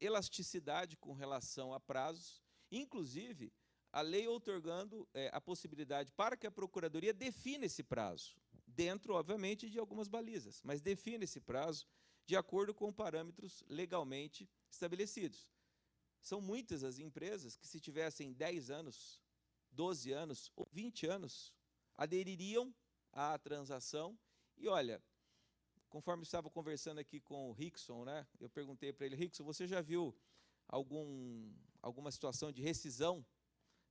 elasticidade com relação a prazos, inclusive a lei outorgando a possibilidade para que a Procuradoria defina esse prazo, dentro, obviamente, de algumas balizas, mas defina esse prazo de acordo com parâmetros legalmente estabelecidos. São muitas as empresas que, se tivessem 10 anos, 12 anos ou 20 anos, adeririam à transação. E, olha, conforme estava conversando aqui com o Rickson, né, eu perguntei para ele: Rickson, você já viu alguma situação de rescisão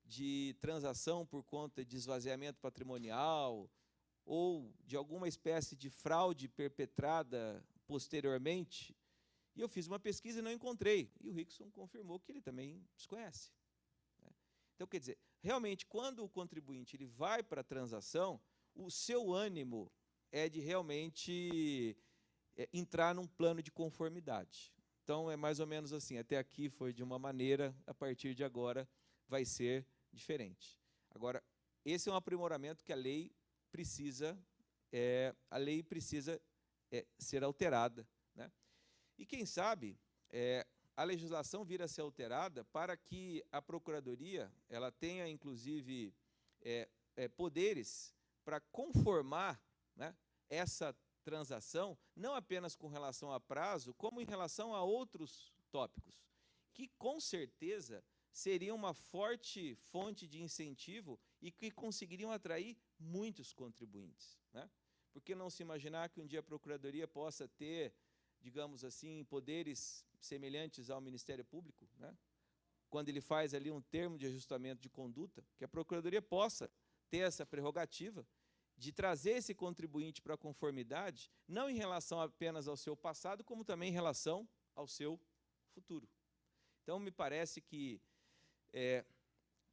de transação por conta de esvaziamento patrimonial ou de alguma espécie de fraude perpetrada posteriormente? E eu fiz uma pesquisa e não encontrei. E o Rickson confirmou que ele também desconhece. Então, quer dizer, realmente, quando o contribuinte ele vai para a transação, o seu ânimo é de realmente entrar num plano de conformidade. Então, é mais ou menos assim, até aqui foi de uma maneira, a partir de agora vai ser diferente. Agora, esse é um aprimoramento que a lei precisa ser alterada, né? E quem sabe a legislação vir a ser alterada para que a Procuradoria ela tenha, inclusive, poderes para conformar, né, essa transação, não apenas com relação a prazo, como em relação a outros tópicos, que, com certeza, seriam uma forte fonte de incentivo e que conseguiriam atrair muitos contribuintes, né? Porque não se imaginar que um dia a Procuradoria possa ter, digamos assim, poderes semelhantes ao Ministério Público, né? Quando ele faz ali um termo de ajustamento de conduta, que a Procuradoria possa ter essa prerrogativa de trazer esse contribuinte para a conformidade, não em relação apenas ao seu passado, como também em relação ao seu futuro. Então, me parece que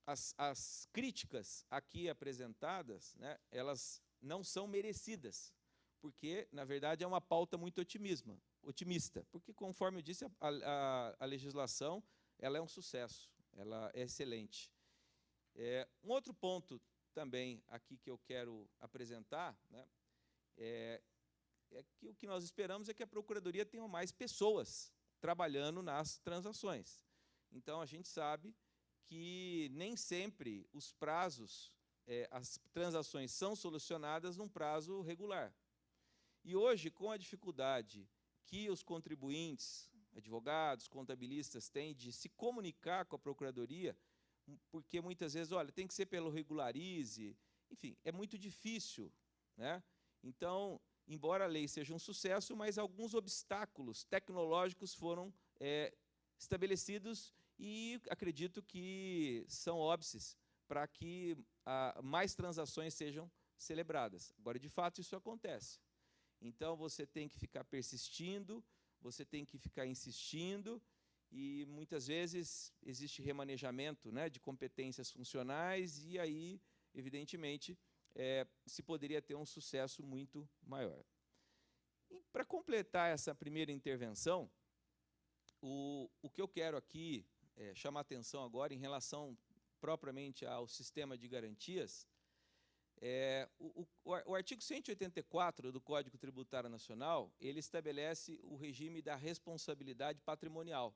as críticas aqui apresentadas, né, elas não são merecidas, porque, na verdade, é uma pauta muito otimista, porque, conforme eu disse, a legislação ela é um sucesso, ela é excelente. Um outro ponto também aqui que eu quero apresentar, né, é que o que nós esperamos é que a Procuradoria tenha mais pessoas trabalhando nas transações. Então, a gente sabe que nem sempre os prazos, as transações são solucionadas num prazo regular. E hoje, com a dificuldade que os contribuintes, advogados, contabilistas têm de se comunicar com a Procuradoria, porque muitas vezes, olha, tem que ser pelo regularize, enfim, é muito difícil, né? Então, embora a lei seja um sucesso, mas alguns obstáculos tecnológicos foram estabelecidos e acredito que são óbices para que mais transações sejam celebradas. Agora, de fato, isso acontece. Então, você tem que ficar persistindo, você tem que ficar insistindo, e muitas vezes existe remanejamento, né, de competências funcionais, e aí, evidentemente, se poderia ter um sucesso muito maior. E para completar essa primeira intervenção, o que eu quero aqui chamar atenção agora em relação propriamente ao sistema de garantias, o artigo 184 do Código Tributário Nacional, ele estabelece o regime da responsabilidade patrimonial,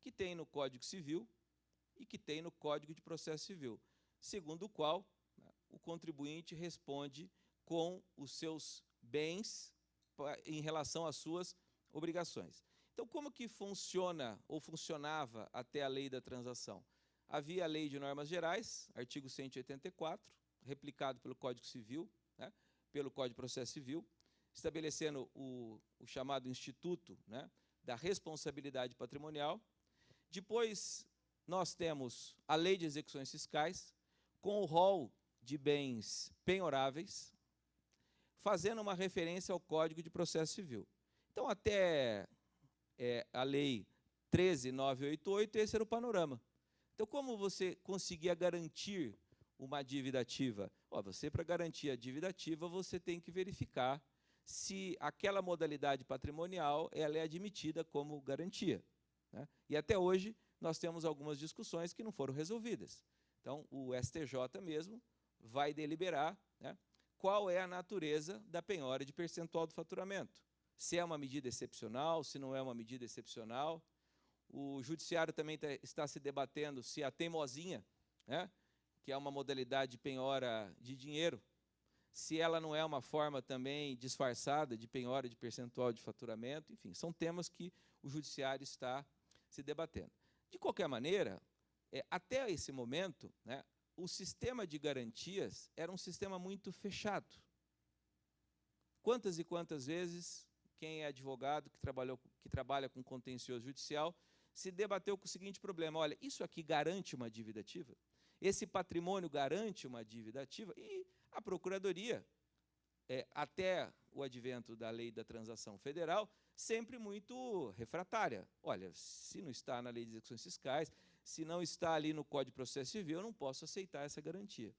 que tem no Código Civil e que tem no Código de Processo Civil, segundo o qual, né, o contribuinte responde com os seus bens em relação às suas obrigações. Então, como que funciona ou funcionava até a lei da transação? Havia a Lei de Normas Gerais, artigo 184, replicado pelo Código Civil, né, pelo Código de Processo Civil, estabelecendo o chamado Instituto, né, da Responsabilidade Patrimonial. Depois, nós temos a Lei de Execuções Fiscais, com o rol de bens penhoráveis, fazendo uma referência ao Código de Processo Civil. Então, até a Lei 13.988, esse era o panorama. Então, como você conseguia garantir uma dívida ativa? Você, para garantir a dívida ativa, você tem que verificar se aquela modalidade patrimonial ela é admitida como garantia, né? E até hoje nós temos algumas discussões que não foram resolvidas. Então, o STJ mesmo vai deliberar, né, qual é a natureza da penhora de percentual do faturamento. Se é uma medida excepcional, se não é uma medida excepcional. O judiciário também está se debatendo se a teimosinha, né, que é uma modalidade de penhora de dinheiro, se ela não é uma forma também disfarçada de penhora de percentual de faturamento. Enfim, são temas que o judiciário está se debatendo. De qualquer maneira, até esse momento, né, o sistema de garantias era um sistema muito fechado. Quantas e quantas vezes quem é advogado, que trabalha com contencioso judicial, se debateu com o seguinte problema: olha, isso aqui garante uma dívida ativa? Esse patrimônio garante uma dívida ativa? E a Procuradoria, até o advento da Lei da Transação Federal, sempre muito refratária. Olha, se não está na Lei de Execuções Fiscais, se não está ali no Código de Processo Civil, eu não posso aceitar essa garantia.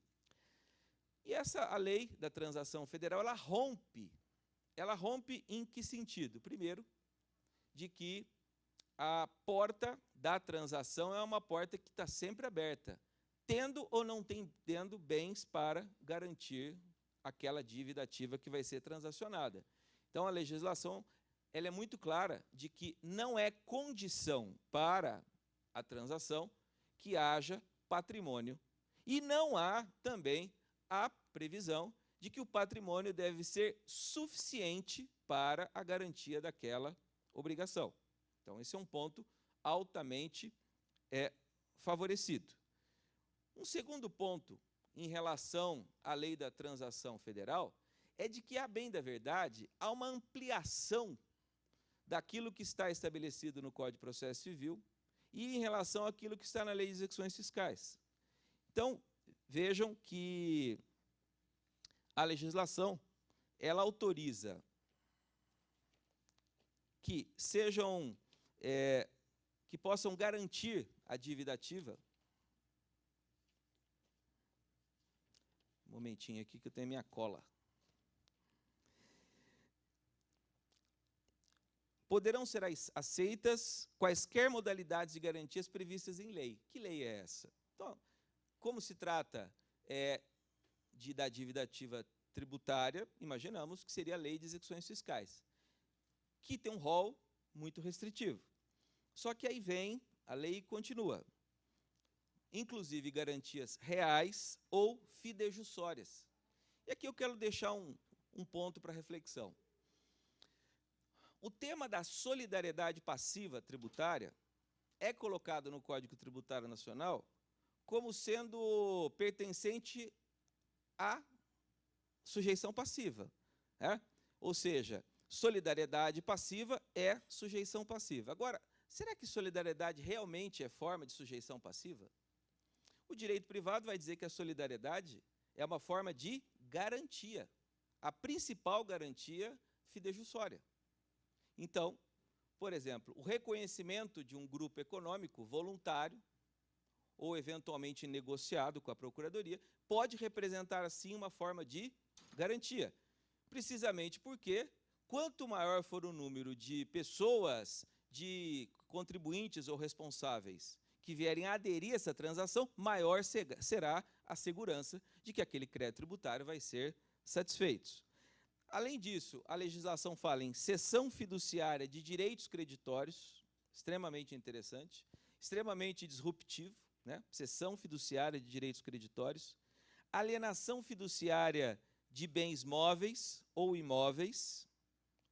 E a Lei da Transação Federal, ela rompe em que sentido? Primeiro, de que a porta da transação é uma porta que está sempre aberta, tendo ou não tendo bens para garantir aquela dívida ativa que vai ser transacionada. Então, a legislação ela é muito clara de que não é condição para a transação que haja patrimônio, e não há também a previsão de que o patrimônio deve ser suficiente para a garantia daquela obrigação. Então, esse é um ponto altamente favorecido. Um segundo ponto em relação à Lei da Transação Federal é de que, a bem da verdade, há uma ampliação daquilo que está estabelecido no Código de Processo Civil e em relação àquilo que está na Lei de Execuções Fiscais. Então, vejam que a legislação ela autoriza que que possam garantir a dívida ativa. Um momentinho aqui que eu tenho a minha cola. Poderão ser aceitas quaisquer modalidades de garantias previstas em lei. Que lei é essa? Então, como se trata da dívida ativa tributária, imaginamos que seria a Lei de Execuções Fiscais, que tem um rol muito restritivo. Só que aí vem, a lei continua. Inclusive garantias reais ou fidejussórias. E aqui eu quero deixar um ponto para reflexão. o tema da solidariedade passiva tributária é colocado no Código Tributário Nacional como sendo pertencente à sujeição passiva, né? Ou seja, solidariedade passiva é sujeição passiva. Agora, será que solidariedade realmente é forma de sujeição passiva? O direito privado vai dizer que a solidariedade é uma forma de garantia, a principal garantia fidejussória. Então, por exemplo, o reconhecimento de um grupo econômico voluntário ou eventualmente negociado com a Procuradoria pode representar, assim, uma forma de garantia, precisamente porque, quanto maior for o número de pessoas, de contribuintes ou responsáveis que vierem a aderir a essa transação, maior será a segurança de que aquele crédito tributário vai ser satisfeito. Além disso, a legislação fala em cessão fiduciária de direitos creditórios, extremamente interessante, extremamente disruptivo, né? Cessão fiduciária de direitos creditórios, alienação fiduciária de bens móveis ou imóveis,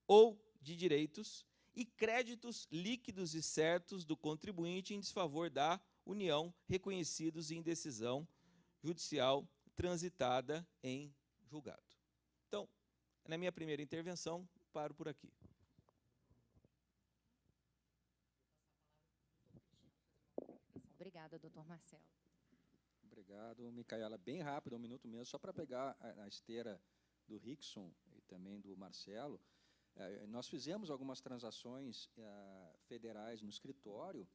ou de direitos, e créditos líquidos e certos do contribuinte em desfavor da União, reconhecidos em decisão judicial transitada em julgado. Então, na minha primeira intervenção, paro por aqui. Obrigada, doutor Marcelo. Obrigado, Micaela. Bem rápido, 1 minuto mesmo, só para pegar a esteira do Rickson e também do Marcelo. Nós fizemos algumas transações federais no escritório,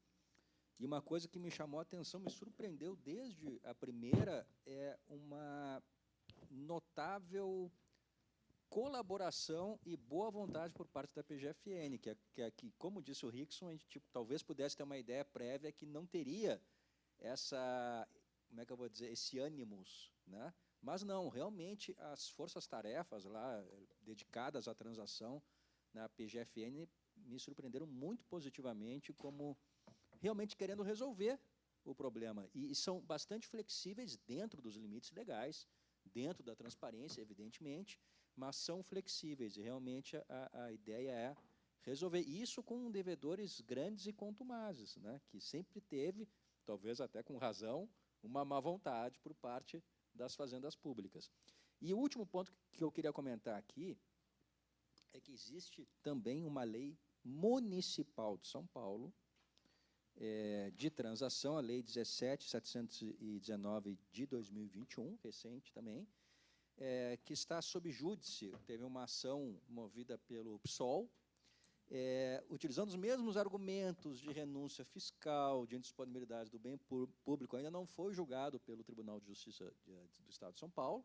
e uma coisa que me chamou a atenção, me surpreendeu desde a primeira, é uma notável colaboração e boa vontade por parte da PGFN, que como disse o Rickson, a gente talvez pudesse ter uma ideia prévia que não teria essa, como é que eu vou dizer, esse ânimos, né? Mas não, realmente as forças-tarefas lá dedicadas à transação na PGFN me surpreenderam muito positivamente, como realmente querendo resolver o problema. E são bastante flexíveis dentro dos limites legais, dentro da transparência, evidentemente, mas são flexíveis, e realmente a ideia é resolver isso com devedores grandes e contumazes, né, que sempre teve, talvez até com razão, uma má vontade por parte das fazendas públicas. E o último ponto que eu queria comentar aqui é que existe também uma lei municipal de São Paulo, de transação, a Lei 17.719 de 2021, recente também, que está sob júdice. Teve uma ação movida pelo PSOL, utilizando os mesmos argumentos de renúncia fiscal, de indisponibilidade do bem público, ainda não foi julgado pelo Tribunal de Justiça do Estado de São Paulo,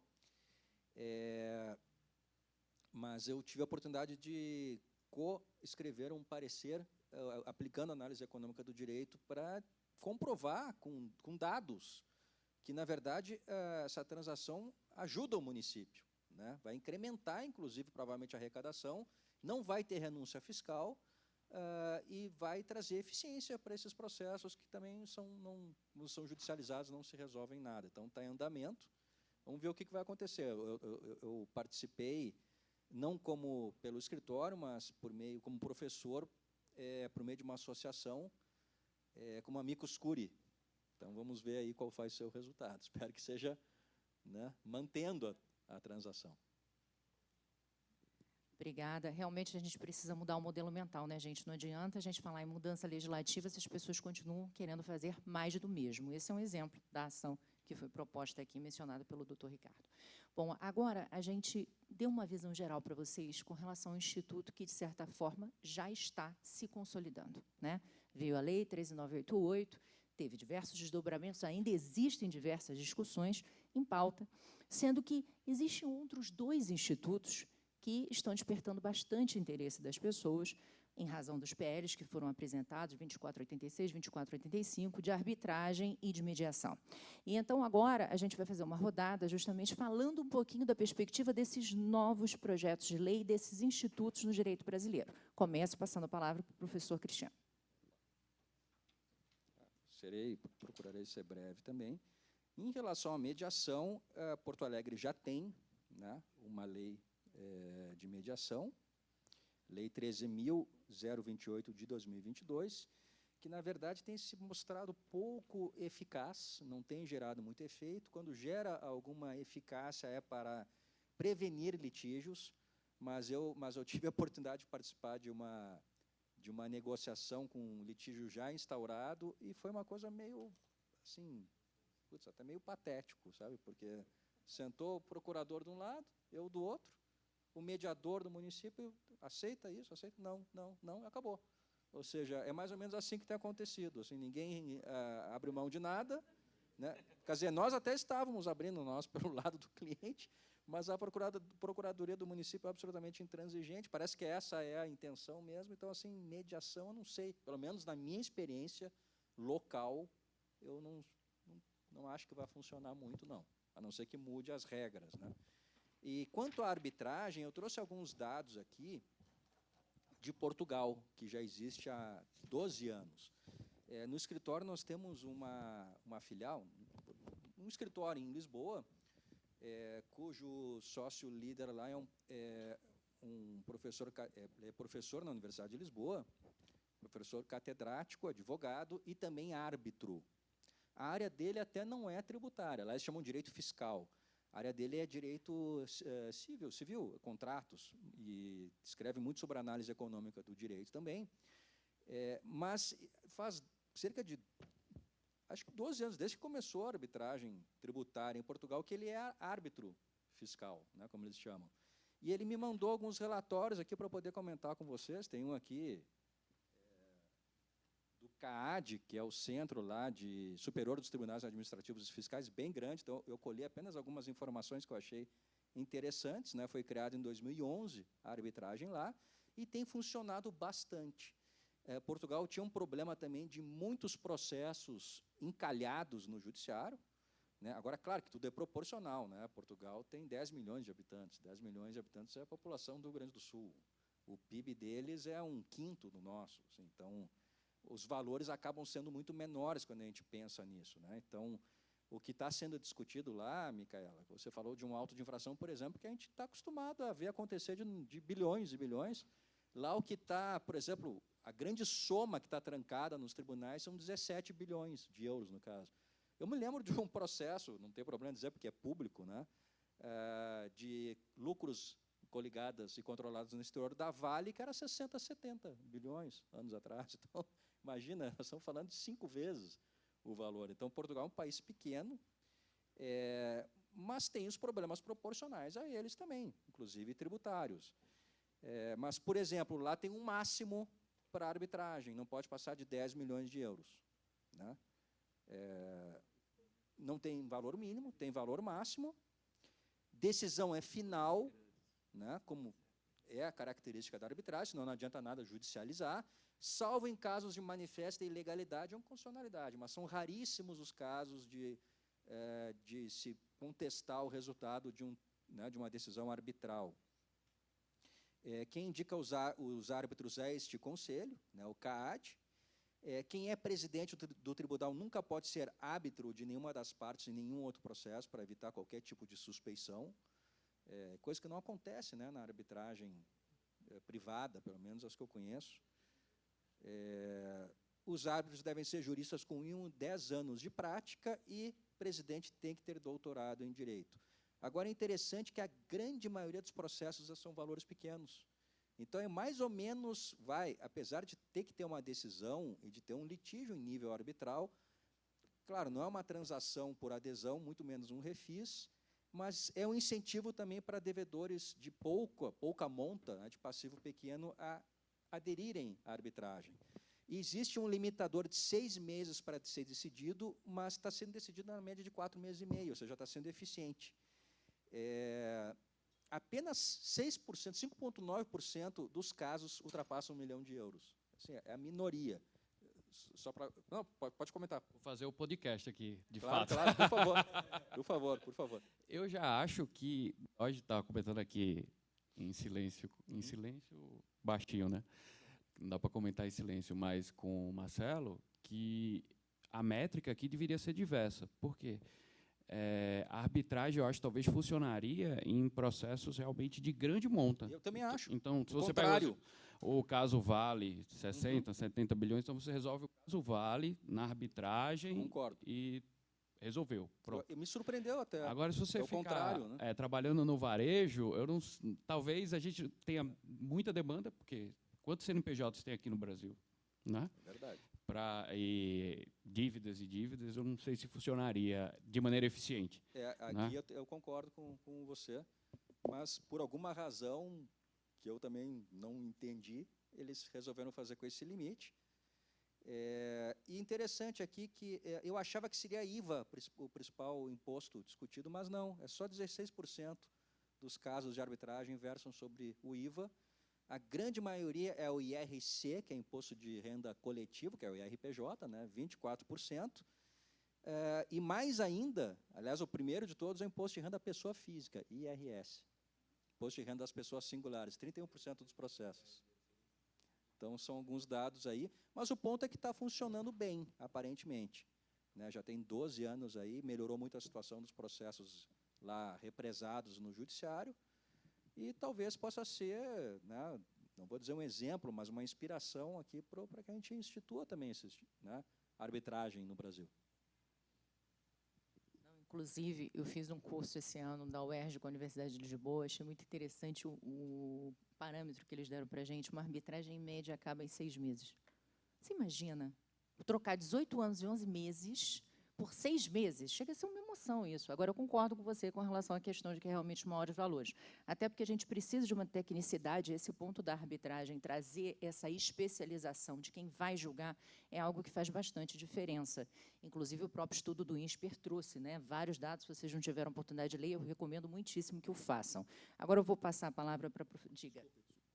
mas eu tive a oportunidade de co-escrever um parecer aplicando a análise econômica do direito para comprovar com dados que, na verdade, essa transação ajuda o município, né? Vai incrementar, inclusive, provavelmente, a arrecadação, não vai ter renúncia fiscal e vai trazer eficiência para esses processos que também não são judicializados, não se resolvem nada. Então, está em andamento. Vamos ver o que vai acontecer. Eu participei, não como pelo escritório, mas como professor, por meio de uma associação, como amicus curiae. Então, vamos ver aí qual vai ser o resultado. Espero que seja, né, mantendo a transação. Obrigada. Realmente, a gente precisa mudar o modelo mental, né, gente? Não adianta a gente falar em mudança legislativa se as pessoas continuam querendo fazer mais do mesmo. Esse é um exemplo da ação que foi proposta aqui, mencionada pelo doutor Ricardo. Bom, agora a gente deu uma visão geral para vocês com relação ao Instituto que, de certa forma, já está se consolidando, né? Veio a Lei 13.988, teve diversos desdobramentos, ainda existem diversas discussões em pauta, sendo que existem outros 2 institutos que estão despertando bastante interesse das pessoas, em razão dos PLs que foram apresentados, 2486, 2485, de arbitragem e de mediação. E então, agora, a gente vai fazer uma rodada justamente falando um pouquinho da perspectiva desses novos projetos de lei, desses institutos no direito brasileiro. Começo passando a palavra para o professor Cristiano. Procurarei ser breve também. Em relação à mediação, Porto Alegre já tem, né, uma lei de mediação, Lei 13.028 de 2022, que, na verdade, tem se mostrado pouco eficaz, não tem gerado muito efeito. Quando gera alguma eficácia é para prevenir litígios, mas eu tive a oportunidade de participar de uma negociação com um litígio já instaurado, e foi uma coisa meio, assim, putz, até meio patético, sabe? Porque sentou o procurador de um lado, eu do outro, o mediador do município aceita isso, aceita, não, acabou. Ou seja, é mais ou menos assim que tem acontecido, assim, ninguém abre mão de nada, né? Quer dizer, nós até estávamos abrindo nós pelo lado do cliente, mas a procuradoria do município é absolutamente intransigente, parece que essa é a intenção mesmo. Então, assim, mediação, eu não sei, pelo menos na minha experiência local, eu não acho que vai funcionar muito, não, a não ser que mude as regras, né? E quanto à arbitragem, eu trouxe alguns dados aqui de Portugal, que já existe há 12 anos. No escritório nós temos uma filial, um escritório em Lisboa, cujo sócio líder lá é um professor, professor na Universidade de Lisboa, professor catedrático, advogado e também árbitro. A área dele até não é tributária, lá eles chamam de direito fiscal. A área dele é direito civil, contratos, e escreve muito sobre a análise econômica do direito também. Mas faz cerca de, acho que 12 anos, desde que começou a arbitragem tributária em Portugal, que ele é árbitro fiscal, né, como eles chamam. E ele me mandou alguns relatórios aqui para poder comentar com vocês. Tem um aqui do CAAD, que é o centro lá de superior dos tribunais administrativos e fiscais, bem grande. Então, eu colhi apenas algumas informações que eu achei interessantes, né? Foi criado em 2011 a arbitragem lá, e tem funcionado bastante. Portugal tinha um problema também de muitos processos encalhados no judiciário, né? Agora, claro que tudo é proporcional, né? Portugal tem 10 milhões de habitantes. 10 milhões de habitantes é a população do Rio Grande do Sul. O PIB deles é 1/5 do nosso. Assim, então, os valores acabam sendo muito menores quando a gente pensa nisso, né? Então, o que está sendo discutido lá, Micaela, você falou de um auto de infração, por exemplo, que a gente está acostumado a ver acontecer de bilhões e bilhões. Lá o que está, por exemplo, a grande soma que está trancada nos tribunais são 17 bilhões de euros, no caso. Eu me lembro de um processo, não tem problema dizer porque é público, né, de lucros coligadas e controladas no exterior da Vale, que era 60, 70 bilhões anos atrás. Então, imagina, nós estamos falando de 5 vezes o valor. Então, Portugal é um país pequeno, mas tem os problemas proporcionais a eles também, inclusive tributários. Mas, por exemplo, lá tem um máximo para arbitragem, não pode passar de 10 milhões de euros. Né? Não tem valor mínimo, tem valor máximo. Decisão é final, né, como é a característica da arbitragem, senão não adianta nada judicializar, salvo em casos de manifesta ilegalidade ou inconstitucionalidade, mas são raríssimos os casos de se contestar o resultado de uma decisão arbitral. Quem indica os árbitros é este conselho, né, o CAAD. Quem é presidente do tribunal nunca pode ser árbitro de nenhuma das partes em nenhum outro processo, para evitar qualquer tipo de suspeição, coisa que não acontece, né, na arbitragem privada, pelo menos as que eu conheço. Os árbitros devem ser juristas com 10 anos de prática e presidente tem que ter doutorado em direito. Agora, é interessante que a grande maioria dos processos são valores pequenos. Então, é mais ou menos, apesar de ter que ter uma decisão e de ter um litígio em nível arbitral, claro, não é uma transação por adesão, muito menos um refis, mas é um incentivo também para devedores de pouca monta, né, de passivo pequeno, a aderirem à arbitragem. E existe um limitador de 6 meses para ser decidido, mas está sendo decidido na média de 4 meses e meio, ou seja, está sendo eficiente. Apenas 6%, 5,9% dos casos ultrapassam 1 milhão de euros. Assim, é a minoria. Não, pode comentar. Vou fazer o podcast aqui, de claro, fato. Claro, por favor. Por favor, por favor. Eu já acho que, hoje estava comentando aqui em silêncio baixinho, né? Não dá para comentar em silêncio, mas com o Marcelo, que a métrica aqui deveria ser diversa. Por quê? a arbitragem, eu acho, talvez funcionaria em processos realmente de grande monta. Eu também acho. Então, se O você contrário. pega o caso Vale, 60, 70 bilhões, então você resolve o caso Vale na arbitragem Concordo. e resolveu. Pronto. Me surpreendeu até. Agora, se você É o ficar contrário, né? trabalhando no varejo, talvez a gente tenha muita demanda, porque quantos CNPJs tem aqui no Brasil? Né? É verdade. E dívidas, eu não sei se funcionaria de maneira eficiente. Aqui né? eu concordo com você, mas por alguma razão que eu também não entendi, eles resolveram fazer com esse limite. E interessante aqui que eu achava que seria a IVA o principal imposto discutido, mas não, é só 16% dos casos de arbitragem versam sobre o IVA. A grande maioria é o IRC, que é Imposto de Renda Coletivo, que é o IRPJ, né, 24%. E mais ainda, aliás, o primeiro de todos é o Imposto de Renda da Pessoa Física, IRS. Imposto de Renda das Pessoas Singulares, 31% dos processos. Então, são alguns dados aí, mas o ponto é que está funcionando bem, aparentemente. Né, já tem 12 anos aí, melhorou muito a situação dos processos lá represados no judiciário, e talvez possa ser, né, não vou dizer um exemplo, mas uma inspiração aqui para que a gente institua também arbitragem no Brasil. Inclusive, eu fiz um curso esse ano da UERJ com a Universidade de Lisboa, achei muito interessante o parâmetro que eles deram para a gente. Uma arbitragem, em média, acaba em 6 meses. Você imagina? Trocar 18 anos e 11 meses por 6 meses, chega a ser uma emoção isso. Agora, eu concordo com você com relação à questão de que é realmente maiores valores. Até porque a gente precisa de uma tecnicidade, esse ponto da arbitragem, trazer essa especialização de quem vai julgar, é algo que faz bastante diferença. Inclusive, o próprio estudo do INSPER trouxe, né, vários dados. Se vocês não tiveram oportunidade de ler, eu recomendo muitíssimo que o façam. Agora, eu vou passar a palavra para a Diga.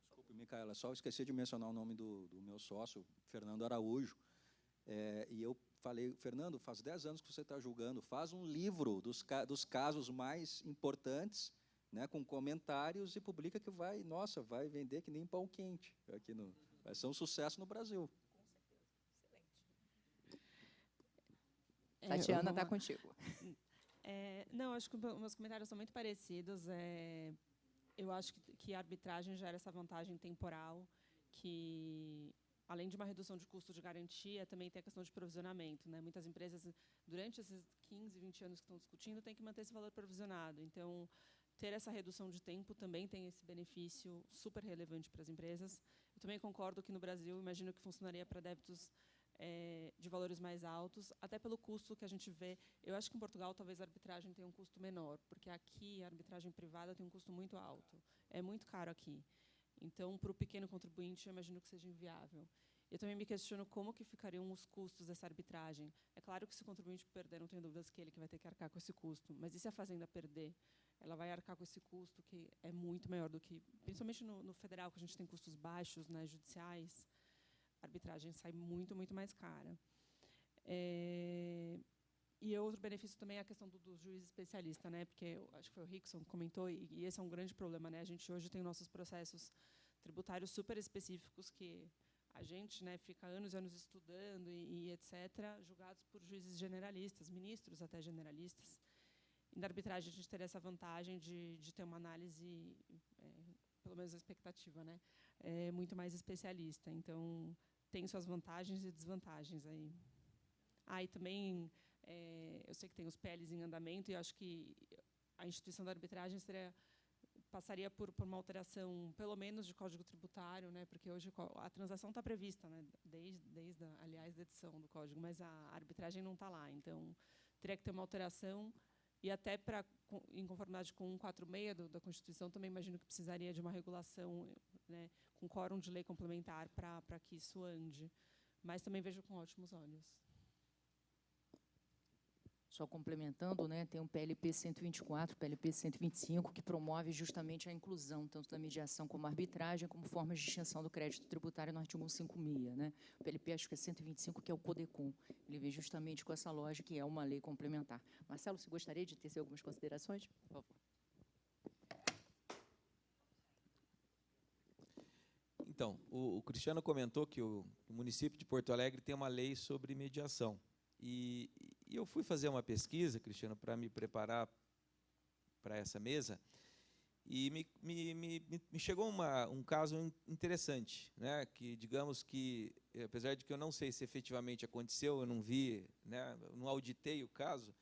Desculpe, Micaela, só esqueci de mencionar o nome do meu sócio, Fernando Araújo. E eu falei, Fernando, faz 10 anos que você está julgando, faz um livro dos casos mais importantes, né, com comentários, e publica que vai vender que nem pão quente. Vai ser um sucesso no Brasil. Tatiana, está contigo. Não, acho que meus comentários são muito parecidos. Eu acho que a arbitragem gera essa vantagem temporal, que, além de uma redução de custo de garantia, também tem a questão de provisionamento. Né? Muitas empresas, durante esses 15, 20 anos que estão discutindo, têm que manter esse valor provisionado. Então, ter essa redução de tempo também tem esse benefício super relevante para as empresas. Eu também concordo que, no Brasil, imagino que funcionaria para débitos de valores mais altos, até pelo custo que a gente vê. Eu acho que em Portugal talvez a arbitragem tenha um custo menor, porque aqui a arbitragem privada tem um custo muito alto. É muito caro aqui. Então, para o pequeno contribuinte, eu imagino que seja inviável. Eu também me questiono como que ficariam os custos dessa arbitragem. É claro que se o contribuinte perder, não tenho dúvidas que ele que vai ter que arcar com esse custo. Mas e se a fazenda perder? Ela vai arcar com esse custo que é muito maior do que... Principalmente no federal, que a gente tem custos baixos, né, judiciais, a arbitragem sai muito, muito mais cara. E outro benefício também é a questão do juiz especialista, né? Porque eu acho que foi o Rickson que comentou, e esse é um grande problema, né? A gente hoje tem nossos processos tributários super específicos que a gente, né, fica anos e anos estudando e etc., julgados por juízes generalistas, ministros até generalistas. E na arbitragem a gente teria essa vantagem de ter uma análise, pelo menos a expectativa, né, muito mais especialista. Então, tem suas vantagens e desvantagens aí. E também, eu sei que tem os PLs em andamento, e eu acho que a instituição da arbitragem passaria por uma alteração, pelo menos, de Código Tributário, né, porque hoje a transação está prevista, né, aliás, da edição do Código, mas a arbitragem não está lá. Então, teria que ter uma alteração, e até em conformidade com 146 da Constituição, também imagino que precisaria de uma regulação, né, com quórum de lei complementar para que isso ande. Mas também vejo com ótimos olhos. Só complementando, né, tem um PLP 124, PLP 125, que promove justamente a inclusão, tanto da mediação como a arbitragem, como formas de extinção do crédito tributário no artigo 156. Né? O PLP, acho que é 125, que é o CODECOM. Ele vem justamente com essa lógica, que é uma lei complementar. Marcelo, você gostaria de tecer algumas considerações? Por favor. Então, o Cristiano comentou que o município de Porto Alegre tem uma lei sobre mediação. E E eu fui fazer uma pesquisa, Cristiano, para me preparar para essa mesa, e me chegou um caso interessante, né, que, digamos que, apesar de que eu não sei se efetivamente aconteceu, eu não vi, né, não auditei o caso,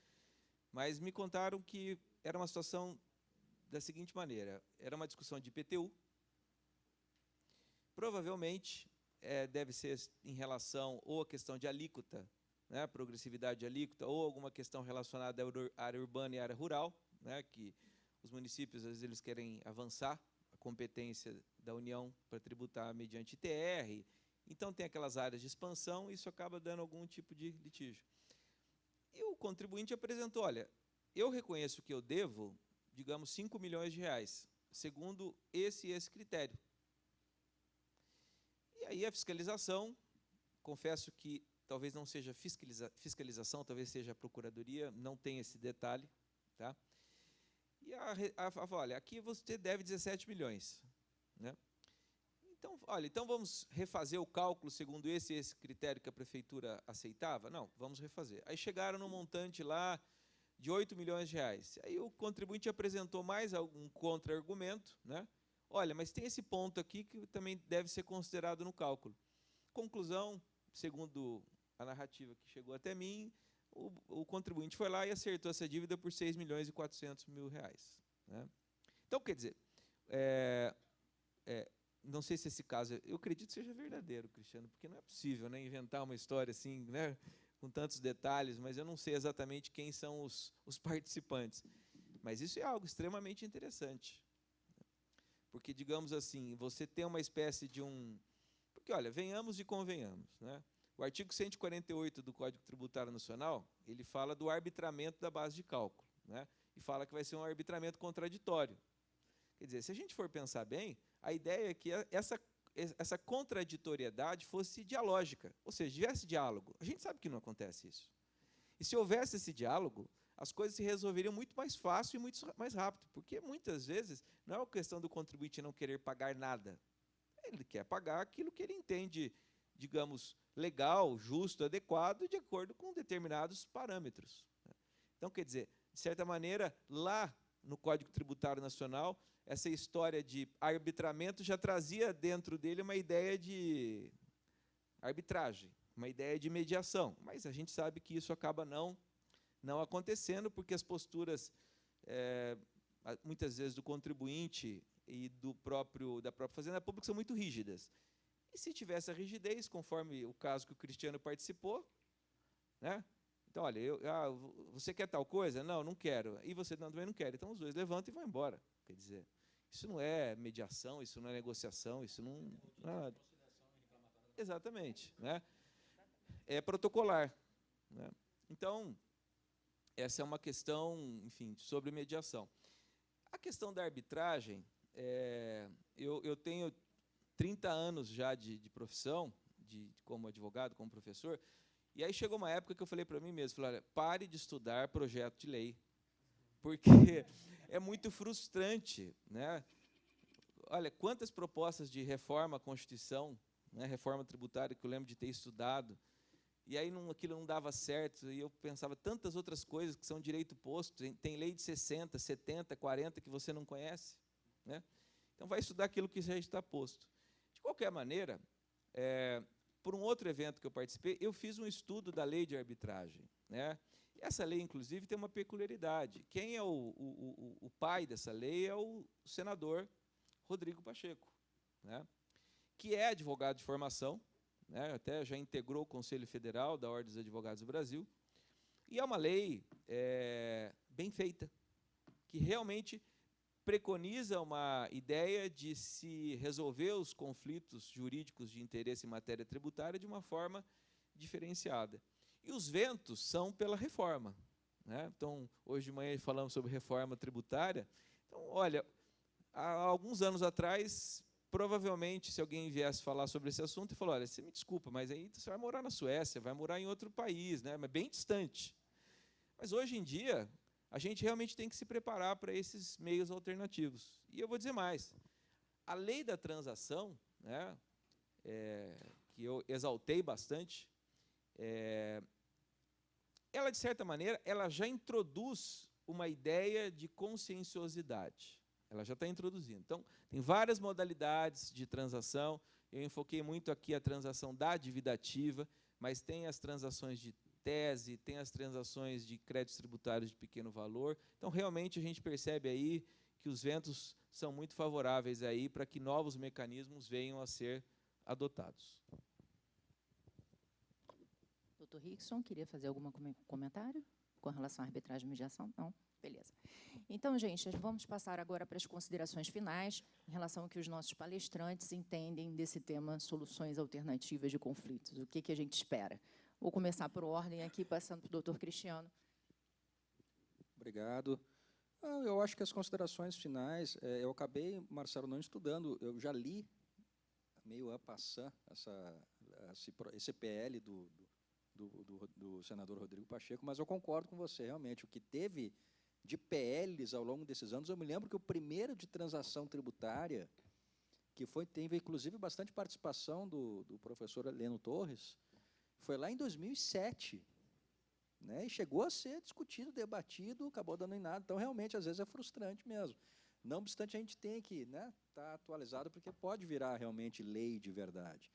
mas me contaram que era uma situação da seguinte maneira: era uma discussão de IPTU, provavelmente deve ser em relação ou à questão de alíquota, né, progressividade de alíquota, ou alguma questão relacionada à área urbana e à área rural, né, que os municípios, às vezes, eles querem avançar a competência da União para tributar mediante ITR, então tem aquelas áreas de expansão, e isso acaba dando algum tipo de litígio. E o contribuinte apresentou: olha, eu reconheço que eu devo, digamos, 5 milhões de reais, segundo esse e esse critério. E aí a fiscalização, confesso que talvez não seja fiscalização, talvez seja a procuradoria, não tem esse detalhe, tá? E olha, aqui você deve 17 milhões. Né? Então, olha, então vamos refazer o cálculo segundo esse critério que a prefeitura aceitava? Não, vamos refazer. Aí chegaram num montante lá de 8 milhões de reais. Aí o contribuinte apresentou mais algum contra-argumento, né? Olha, mas tem esse ponto aqui que também deve ser considerado no cálculo. Conclusão, segundo a narrativa que chegou até mim, o contribuinte foi lá e acertou essa dívida por 6 milhões e 400 mil reais. Né? Então, quer dizer, não sei se esse caso, eu acredito que seja verdadeiro, Cristiano, porque não é possível, né, inventar uma história assim, né, com tantos detalhes, mas eu não sei exatamente quem são os participantes. Mas isso é algo extremamente interessante. Porque, digamos assim, você tem uma espécie de um... Porque, olha, venhamos e convenhamos, né? O artigo 148 do Código Tributário Nacional, ele fala do arbitramento da base de cálculo, né? E fala que vai ser um arbitramento contraditório. Quer dizer, se a gente for pensar bem, a ideia é que essa contraditoriedade fosse dialógica, ou seja, tivesse diálogo. A gente sabe que não acontece isso. E se houvesse esse diálogo, as coisas se resolveriam muito mais fácil e muito mais rápido, porque muitas vezes não é uma questão do contribuinte não querer pagar nada. Ele quer pagar aquilo que ele entende, digamos, legal, justo, adequado, de acordo com determinados parâmetros. Então, quer dizer, de certa maneira, lá no Código Tributário Nacional, essa história de arbitramento já trazia dentro dele uma ideia de arbitragem, uma ideia de mediação. Mas a gente sabe que isso acaba não acontecendo, porque as posturas, muitas vezes, do contribuinte e da própria Fazenda Pública são muito rígidas. E se tivesse a rigidez, conforme o caso que o Cristiano participou, né? Então, olha, você quer tal coisa? Não, não quero. E você também não quer. Então, os dois levantam e vão embora. Quer dizer, isso não é mediação, isso não é negociação, isso não... Nada. Exatamente. Né? É protocolar. Né? Então, essa é uma questão, enfim, sobre mediação. A questão da arbitragem, eu tenho 30 anos já de profissão, como advogado, como professor, e aí chegou uma época que eu falei para mim mesmo, falei, olha, pare de estudar projeto de lei, porque é muito frustrante. Né? Olha, quantas propostas de reforma à Constituição, né, reforma tributária, que eu lembro de ter estudado, e aí aquilo não dava certo, e eu pensava tantas outras coisas que são direito posto, tem lei de 60, 70, 40 que você não conhece. Né? Então, vai estudar aquilo que já está posto. De qualquer maneira, por um outro evento que eu participei, eu fiz um estudo da lei de arbitragem. Né? E essa lei, inclusive, tem uma peculiaridade. Quem é o pai dessa lei é o senador Rodrigo Pacheco, né? Que é advogado de formação, né? Até já integrou o Conselho Federal da Ordem dos Advogados do Brasil, e é uma lei bem feita, que realmente preconiza uma ideia de se resolver os conflitos jurídicos de interesse em matéria tributária de uma forma diferenciada. E os ventos são pela reforma. Né? Então, hoje de manhã falamos sobre reforma tributária. Então, olha, há alguns anos atrás, provavelmente, se alguém viesse falar sobre esse assunto e falou, olha, você me desculpa, mas aí você vai morar na Suécia, vai morar em outro país, né? Mas bem distante. Mas hoje em dia, a gente realmente tem que se preparar para esses meios alternativos. E eu vou dizer mais. A lei da transação, né, que eu exaltei bastante, ela, de certa maneira, ela já introduz uma ideia de conscienciosidade. Ela já está introduzindo. Então, tem várias modalidades de transação. Eu enfoquei muito aqui a transação da dívida ativa, mas tem as transações de tese, tem as transações de créditos tributários de pequeno valor. Então, realmente, a gente percebe aí que os ventos são muito favoráveis aí para que novos mecanismos venham a ser adotados. Doutor Rickson, queria fazer algum comentário com relação à arbitragem e mediação? Não? Beleza. Então, gente, vamos passar agora para as considerações finais em relação ao que os nossos palestrantes entendem desse tema soluções alternativas de conflitos. O que a gente espera? Vou começar por ordem aqui, passando para o doutor Cristiano. Obrigado. Eu acho que as considerações finais, eu acabei, Marcelo, não estudando, eu já li, meio a passar, esse PL do senador Rodrigo Pacheco, mas eu concordo com você, realmente, o que teve de PLs ao longo desses anos, eu me lembro que o primeiro de transação tributária, que teve inclusive bastante participação do professor Heleno Torres, foi lá em 2007, né, e chegou a ser discutido, debatido, acabou dando em nada. Então, realmente, às vezes é frustrante mesmo. Não obstante, a gente tem que estar atualizado, porque pode virar realmente lei de verdade.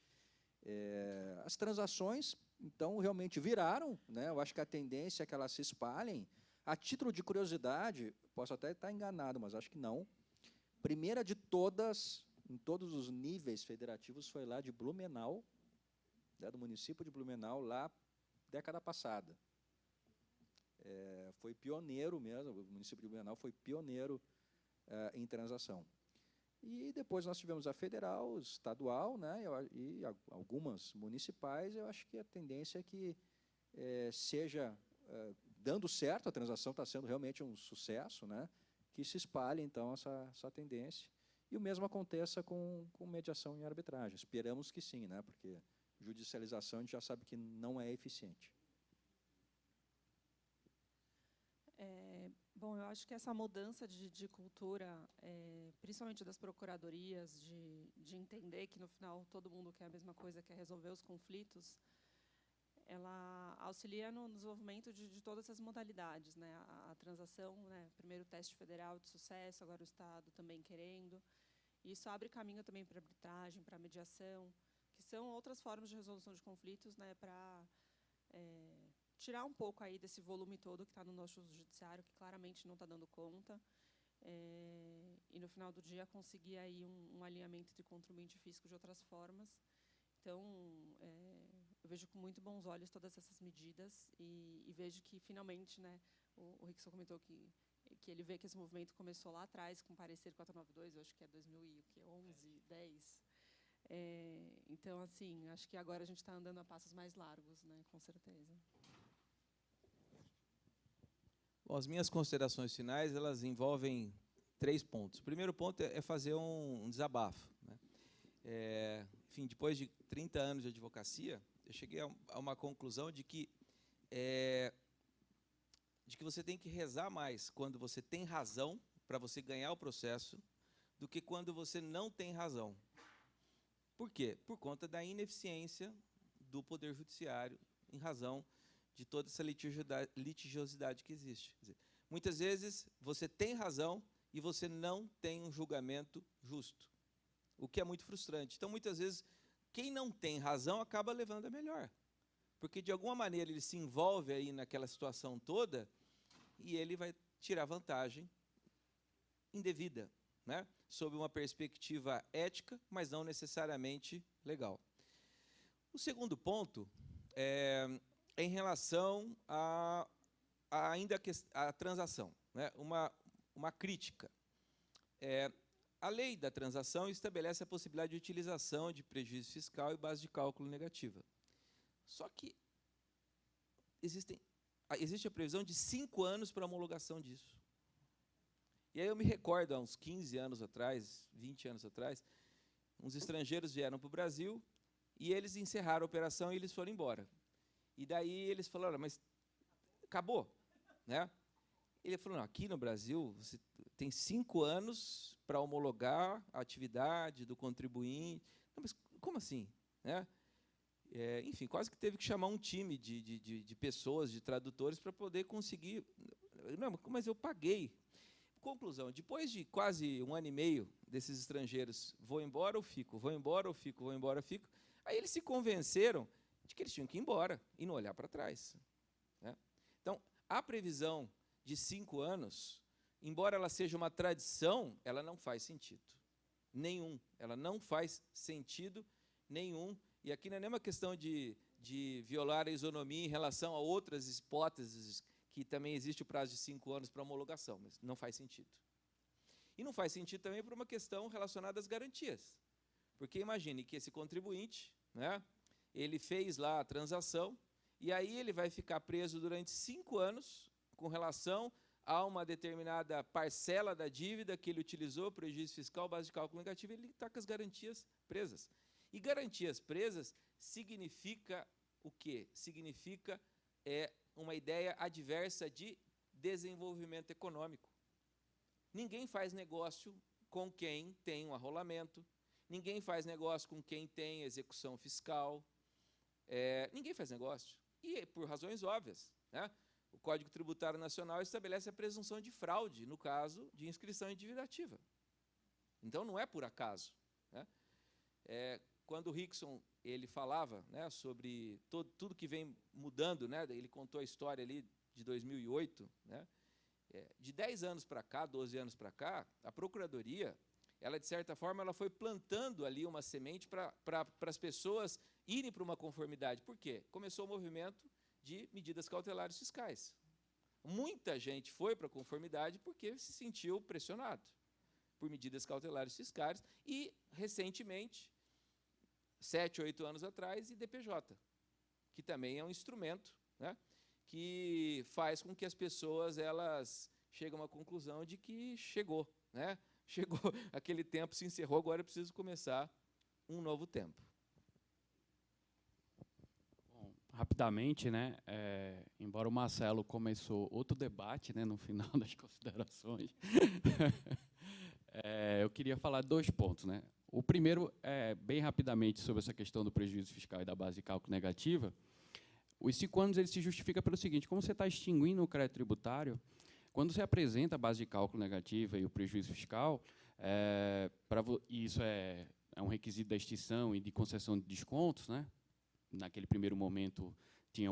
As transações, então, realmente viraram, né, eu acho que a tendência é que elas se espalhem. A título de curiosidade, posso até estar enganado, mas acho que não. Primeira de todas, em todos os níveis federativos, foi lá de Blumenau, do município de Blumenau, lá, década passada. Foi pioneiro mesmo, o município de Blumenau foi pioneiro em transação. E depois nós tivemos a federal, estadual, né, e algumas municipais. Eu acho que a tendência é que seja, dando certo, a transação está sendo realmente um sucesso, né, que se espalhe, então, essa tendência. E o mesmo aconteça com mediação e arbitragem. Esperamos que sim, né, porque judicialização a gente já sabe que não é eficiente. Bom, eu acho que essa mudança de cultura, principalmente das procuradorias, de entender que, no final, todo mundo quer a mesma coisa, quer resolver os conflitos, ela auxilia no desenvolvimento de todas essas modalidades, né? A transação, né? Primeiro o teste federal de sucesso, agora o Estado também querendo. Isso abre caminho também para a arbitragem, para a mediação, que são outras formas de resolução de conflitos, né? Para tirar um pouco aí desse volume todo que está no nosso judiciário, que claramente não está dando conta, e no final do dia conseguir aí um alinhamento de contribuinte e fisco de outras formas. Então, eu vejo com muito bons olhos todas essas medidas e vejo que finalmente, né, o Rickson comentou que ele vê que esse movimento começou lá atrás com o parecer 492, eu acho que é 2011, 10. Então, assim, acho que agora a gente está andando a passos mais largos, né, com certeza. Bom, as minhas considerações finais, elas envolvem 3 pontos. O primeiro ponto é fazer um desabafo, né? Enfim, depois de 30 anos de advocacia, eu cheguei a uma conclusão de que você tem que rezar mais quando você tem razão para você ganhar o processo do que quando você não tem razão. Por quê? Por conta da ineficiência do Poder Judiciário em razão de toda essa litigiosidade que existe. Quer dizer, muitas vezes você tem razão e você não tem um julgamento justo, o que é muito frustrante. Então, muitas vezes, quem não tem razão acaba levando a melhor, porque, de alguma maneira, ele se envolve aí naquela situação toda e ele vai tirar vantagem indevida, né, sob uma perspectiva ética, mas não necessariamente legal. O segundo ponto é em relação ainda à transação, né, uma crítica. A lei da transação estabelece a possibilidade de utilização de prejuízo fiscal e base de cálculo negativa. Só que existe a previsão de 5 anos para a homologação disso. E aí eu me recordo, há uns 15 anos atrás, 20 anos atrás, uns estrangeiros vieram para o Brasil e eles encerraram a operação e eles foram embora. E daí eles falaram, mas acabou, né? Ele falou, não, aqui no Brasil você tem 5 anos para homologar a atividade do contribuinte. Não, mas como assim, né? enfim, quase que teve que chamar um time de pessoas, de tradutores, para poder conseguir. Não, mas eu paguei. Conclusão, depois de quase 1 ano e meio desses estrangeiros, vou embora ou fico, vou embora ou fico, vou embora ou fico, aí eles se convenceram de que eles tinham que ir embora e não olhar para trás. Né? Então, a previsão de 5 anos, embora ela seja uma tradição, ela não faz sentido nenhum. Ela não faz sentido nenhum. E aqui não é nem uma questão de violar a isonomia em relação a outras hipóteses, que também existe o prazo de 5 anos para homologação, mas não faz sentido. E não faz sentido também por uma questão relacionada às garantias. Porque imagine que esse contribuinte, né, ele fez lá a transação, e aí ele vai ficar preso durante 5 anos com relação a uma determinada parcela da dívida que ele utilizou, prejuízo fiscal, base de cálculo negativo, ele está com as garantias presas. E garantias presas significa o quê? Significa uma ideia adversa de desenvolvimento econômico. Ninguém faz negócio com quem tem um arrolamento, ninguém faz negócio com quem tem execução fiscal, ninguém faz negócio. E por razões óbvias, né? O Código Tributário Nacional estabelece a presunção de fraude no caso de inscrição individuativa. Então, não é por acaso. Né? Quando o Rickson ele falava, né, sobre tudo que vem mudando, né, ele contou a história ali de 2008, né, de 10 anos para cá, 12 anos para cá, a Procuradoria, ela, de certa forma, ela foi plantando ali uma semente para as pessoas irem para uma conformidade. Por quê? Começou o movimento de medidas cautelares fiscais. Muita gente foi para a conformidade porque se sentiu pressionado por medidas cautelares fiscais e, recentemente, 7, 8 anos atrás, IDPJ, que também é um instrumento, né, que faz com que as pessoas elas cheguem a uma conclusão de que chegou, né, chegou, aquele tempo se encerrou, agora eu preciso começar um novo tempo. Rapidamente, né, embora o Marcelo começou outro debate, né, no final das considerações, eu queria falar 2 pontos. Né. O primeiro, bem rapidamente, sobre essa questão do prejuízo fiscal e da base de cálculo negativa. Os 5 anos ele se justifica pelo seguinte: como você está extinguindo o crédito tributário, quando você apresenta a base de cálculo negativa e o prejuízo fiscal, e isso é um requisito da extinção e de concessão de descontos, né? Naquele primeiro momento, tinha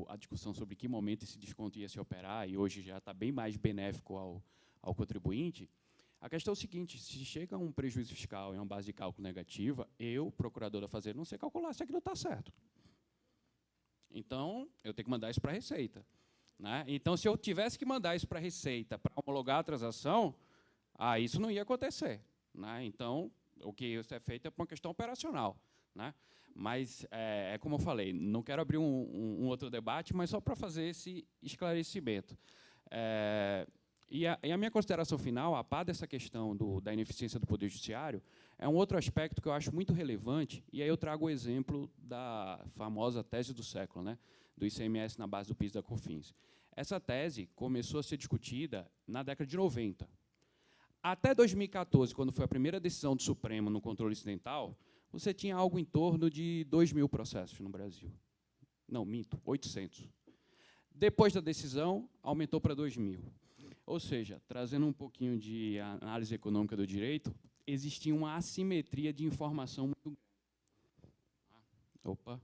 a discussão sobre que momento esse desconto ia se operar, e hoje já está bem mais benéfico ao contribuinte. A questão é o seguinte: se chega um prejuízo fiscal em uma base de cálculo negativa, eu, procurador da Fazenda, não sei calcular se aquilo está certo. Então, eu tenho que mandar isso para a Receita. Né? Então, se eu tivesse que mandar isso para a Receita para homologar a transação, isso não ia acontecer. Né? Então, o que isso é feito é por uma questão operacional. Né? Mas, como eu falei, não quero abrir um outro debate, mas só para fazer esse esclarecimento. E a minha consideração final, a par dessa questão da ineficiência do Poder Judiciário, é um outro aspecto que eu acho muito relevante, e aí eu trago o exemplo da famosa tese do século, né, do ICMS na base do PIS e da COFINS. Essa tese começou a ser discutida na década de 90. Até 2014, quando foi a primeira decisão do Supremo no controle incidental, você tinha algo em torno de 2.000 processos no Brasil. Não, minto, 800. Depois da decisão, aumentou para 2.000. Ou seja, trazendo um pouquinho de análise econômica do direito, existia uma assimetria de informação muito grande.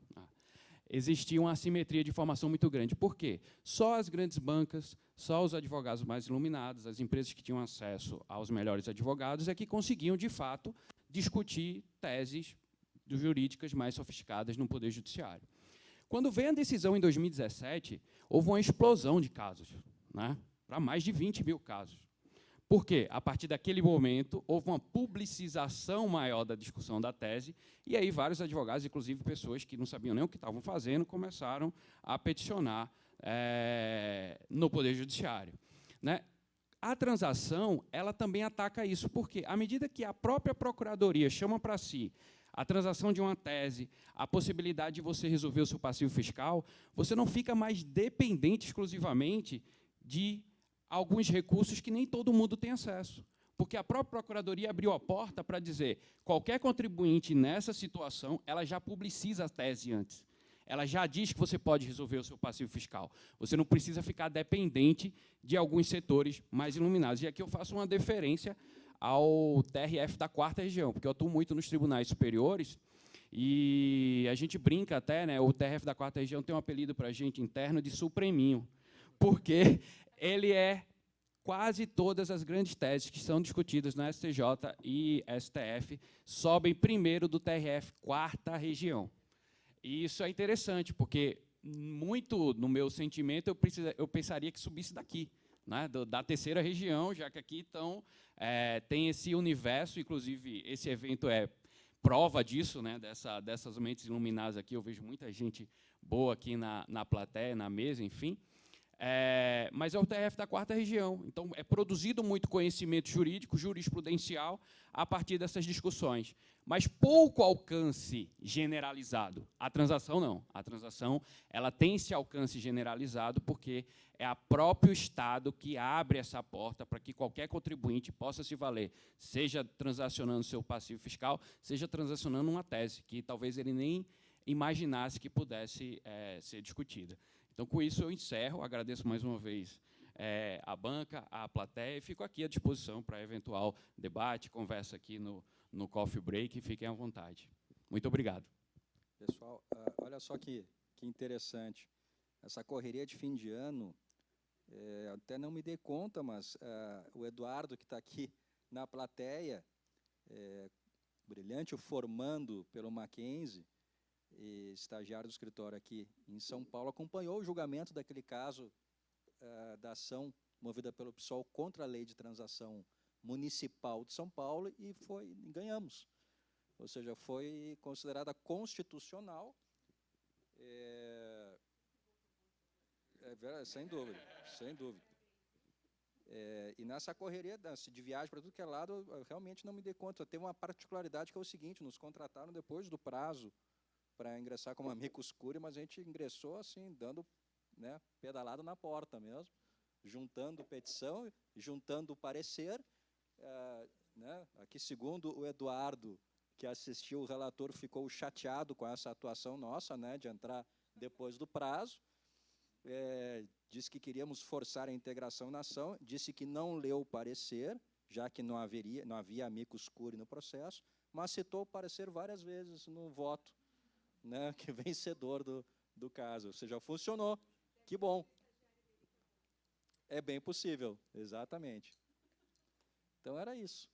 Existia uma assimetria de informação muito grande. Por quê? Só as grandes bancas, só os advogados mais iluminados, as empresas que tinham acesso aos melhores advogados, é que conseguiam, de fato, discutir teses jurídicas mais sofisticadas no Poder Judiciário. Quando veio a decisão em 2017, houve uma explosão de casos, né, para mais de 20.000 casos. Por quê? A partir daquele momento, houve uma publicização maior da discussão da tese, e aí vários advogados, inclusive pessoas que não sabiam nem o que estavam fazendo, começaram a peticionar no Poder Judiciário. Né? A transação, ela também ataca isso, porque, à medida que a própria Procuradoria chama para si a transação de uma tese, a possibilidade de você resolver o seu passivo fiscal, você não fica mais dependente exclusivamente de alguns recursos que nem todo mundo tem acesso. porque a própria Procuradoria abriu a porta para dizer qualquer contribuinte nessa situação, ela já publiciza a tese antes. Ela já diz que você pode resolver o seu passivo fiscal. Você não precisa ficar dependente de alguns setores mais iluminados. E aqui eu faço uma deferência ao TRF da 4ª Região, porque eu atuo muito nos tribunais superiores, e a gente brinca até, né, o TRF da 4ª Região tem um apelido para a gente interno de Supreminho, porque ele é quase todas as grandes teses que são discutidas no STJ e STF sobem primeiro do TRF 4ª Região. E isso é interessante, porque, muito no meu sentimento, eu pensaria que subisse daqui, né, da 3ª Região, já que aqui tem esse universo, inclusive, esse evento é prova disso, né, dessas mentes iluminadas aqui. Eu vejo muita gente boa aqui na plateia, na mesa, enfim. Mas é o TRF da 4ª Região. Então, é produzido muito conhecimento jurídico, jurisprudencial, a partir dessas discussões. Mas pouco alcance generalizado. A transação, não. A transação ela tem esse alcance generalizado porque é o próprio Estado que abre essa porta para que qualquer contribuinte possa se valer, seja transacionando seu passivo fiscal, seja transacionando uma tese, que talvez ele nem imaginasse que pudesse ser discutida. Então, com isso, eu encerro. Agradeço mais uma vez a banca, a plateia, e fico aqui à disposição para eventual debate, conversa aqui no coffee break, fiquem à vontade. Muito obrigado. Pessoal, olha só que interessante. Essa correria de fim de ano, até não me dei conta, mas o Eduardo, que está aqui na plateia, brilhante, o formando pelo Mackenzie, e estagiário do escritório aqui em São Paulo, acompanhou o julgamento daquele caso da ação movida pelo PSOL contra a lei de transação municipal de São Paulo e ganhamos. Ou seja, foi considerada constitucional, sem dúvida, sem dúvida. E nessa correria de viagem para tudo que é lado, eu realmente não me dei conta. Tem uma particularidade que é o seguinte: nos contrataram depois do prazo para ingressar como amicus curiae, mas a gente ingressou assim, dando, né, pedalado na porta mesmo, juntando petição, juntando parecer. Né, aqui, segundo o Eduardo, que assistiu, o relator ficou chateado com essa atuação nossa, né, de entrar depois do prazo. Disse que queríamos forçar a integração na ação, disse que não leu o parecer, já que não havia amicus curiae no processo, mas citou o parecer várias vezes no voto, né, que vencedor do caso. Ou seja, funcionou. Que bom. É bem possível, exatamente. Então, era isso.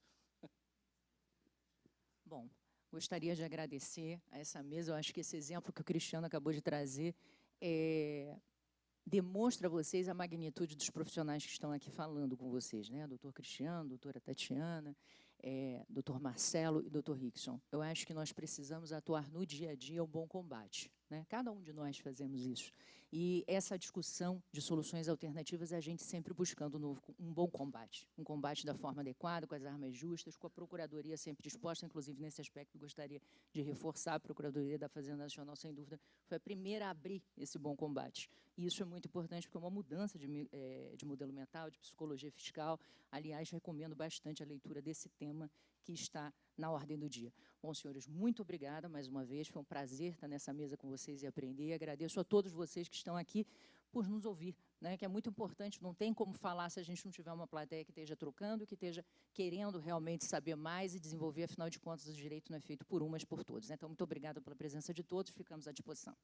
Bom, gostaria de agradecer a essa mesa. Eu acho que esse exemplo que o Cristiano acabou de trazer demonstra a vocês a magnitude dos profissionais que estão aqui falando com vocês, né? Doutor Cristiano, doutora Tatiana, doutor Marcelo e doutor Rickson. Eu acho que nós precisamos atuar no dia a dia o bom combate, né? Cada um de nós fazemos isso. E essa discussão de soluções alternativas, a gente sempre buscando um bom combate. Um combate da forma adequada, com as armas justas, com a Procuradoria sempre disposta. Inclusive, nesse aspecto, gostaria de reforçar a Procuradoria da Fazenda Nacional, sem dúvida, foi a primeira a abrir esse bom combate. E isso é muito importante, porque é uma mudança de modelo mental, de psicologia fiscal. Aliás, recomendo bastante a leitura desse tema que está na ordem do dia. Bom, senhores, muito obrigada mais uma vez. Foi um prazer estar nessa mesa com vocês e aprender. Agradeço a todos vocês que estão aqui por nos ouvir, né, que é muito importante. Não tem como falar se a gente não tiver uma plateia que esteja trocando, que esteja querendo realmente saber mais e desenvolver. Afinal de contas, o direito não é feito por um, mas por todos, né? Então, muito obrigada pela presença de todos. Ficamos à disposição.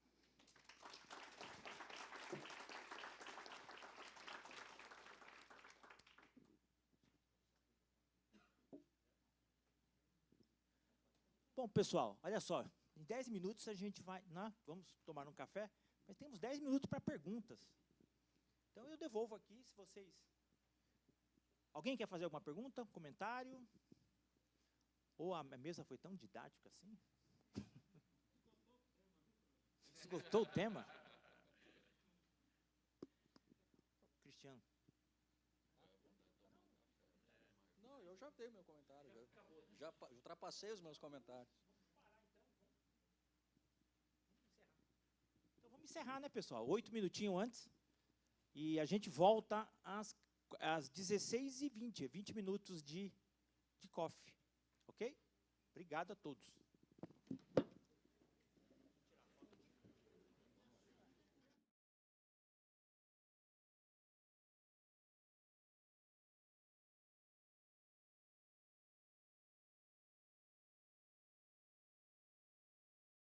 Bom, pessoal, olha só, em 10 minutos a gente vai, né, vamos tomar um café, mas temos 10 minutos para perguntas. Então, eu devolvo aqui, se vocês... Alguém quer fazer alguma pergunta, comentário? Ou a mesa foi tão didática assim? Esgotou o tema? Cristiano. Não, eu já dei meu comentário. Já ultrapassei os meus comentários. Então, vamos encerrar, né, pessoal? 8 minutinhos antes. E a gente volta às 16h20, 20 minutos de de coffee, ok? Obrigado a todos.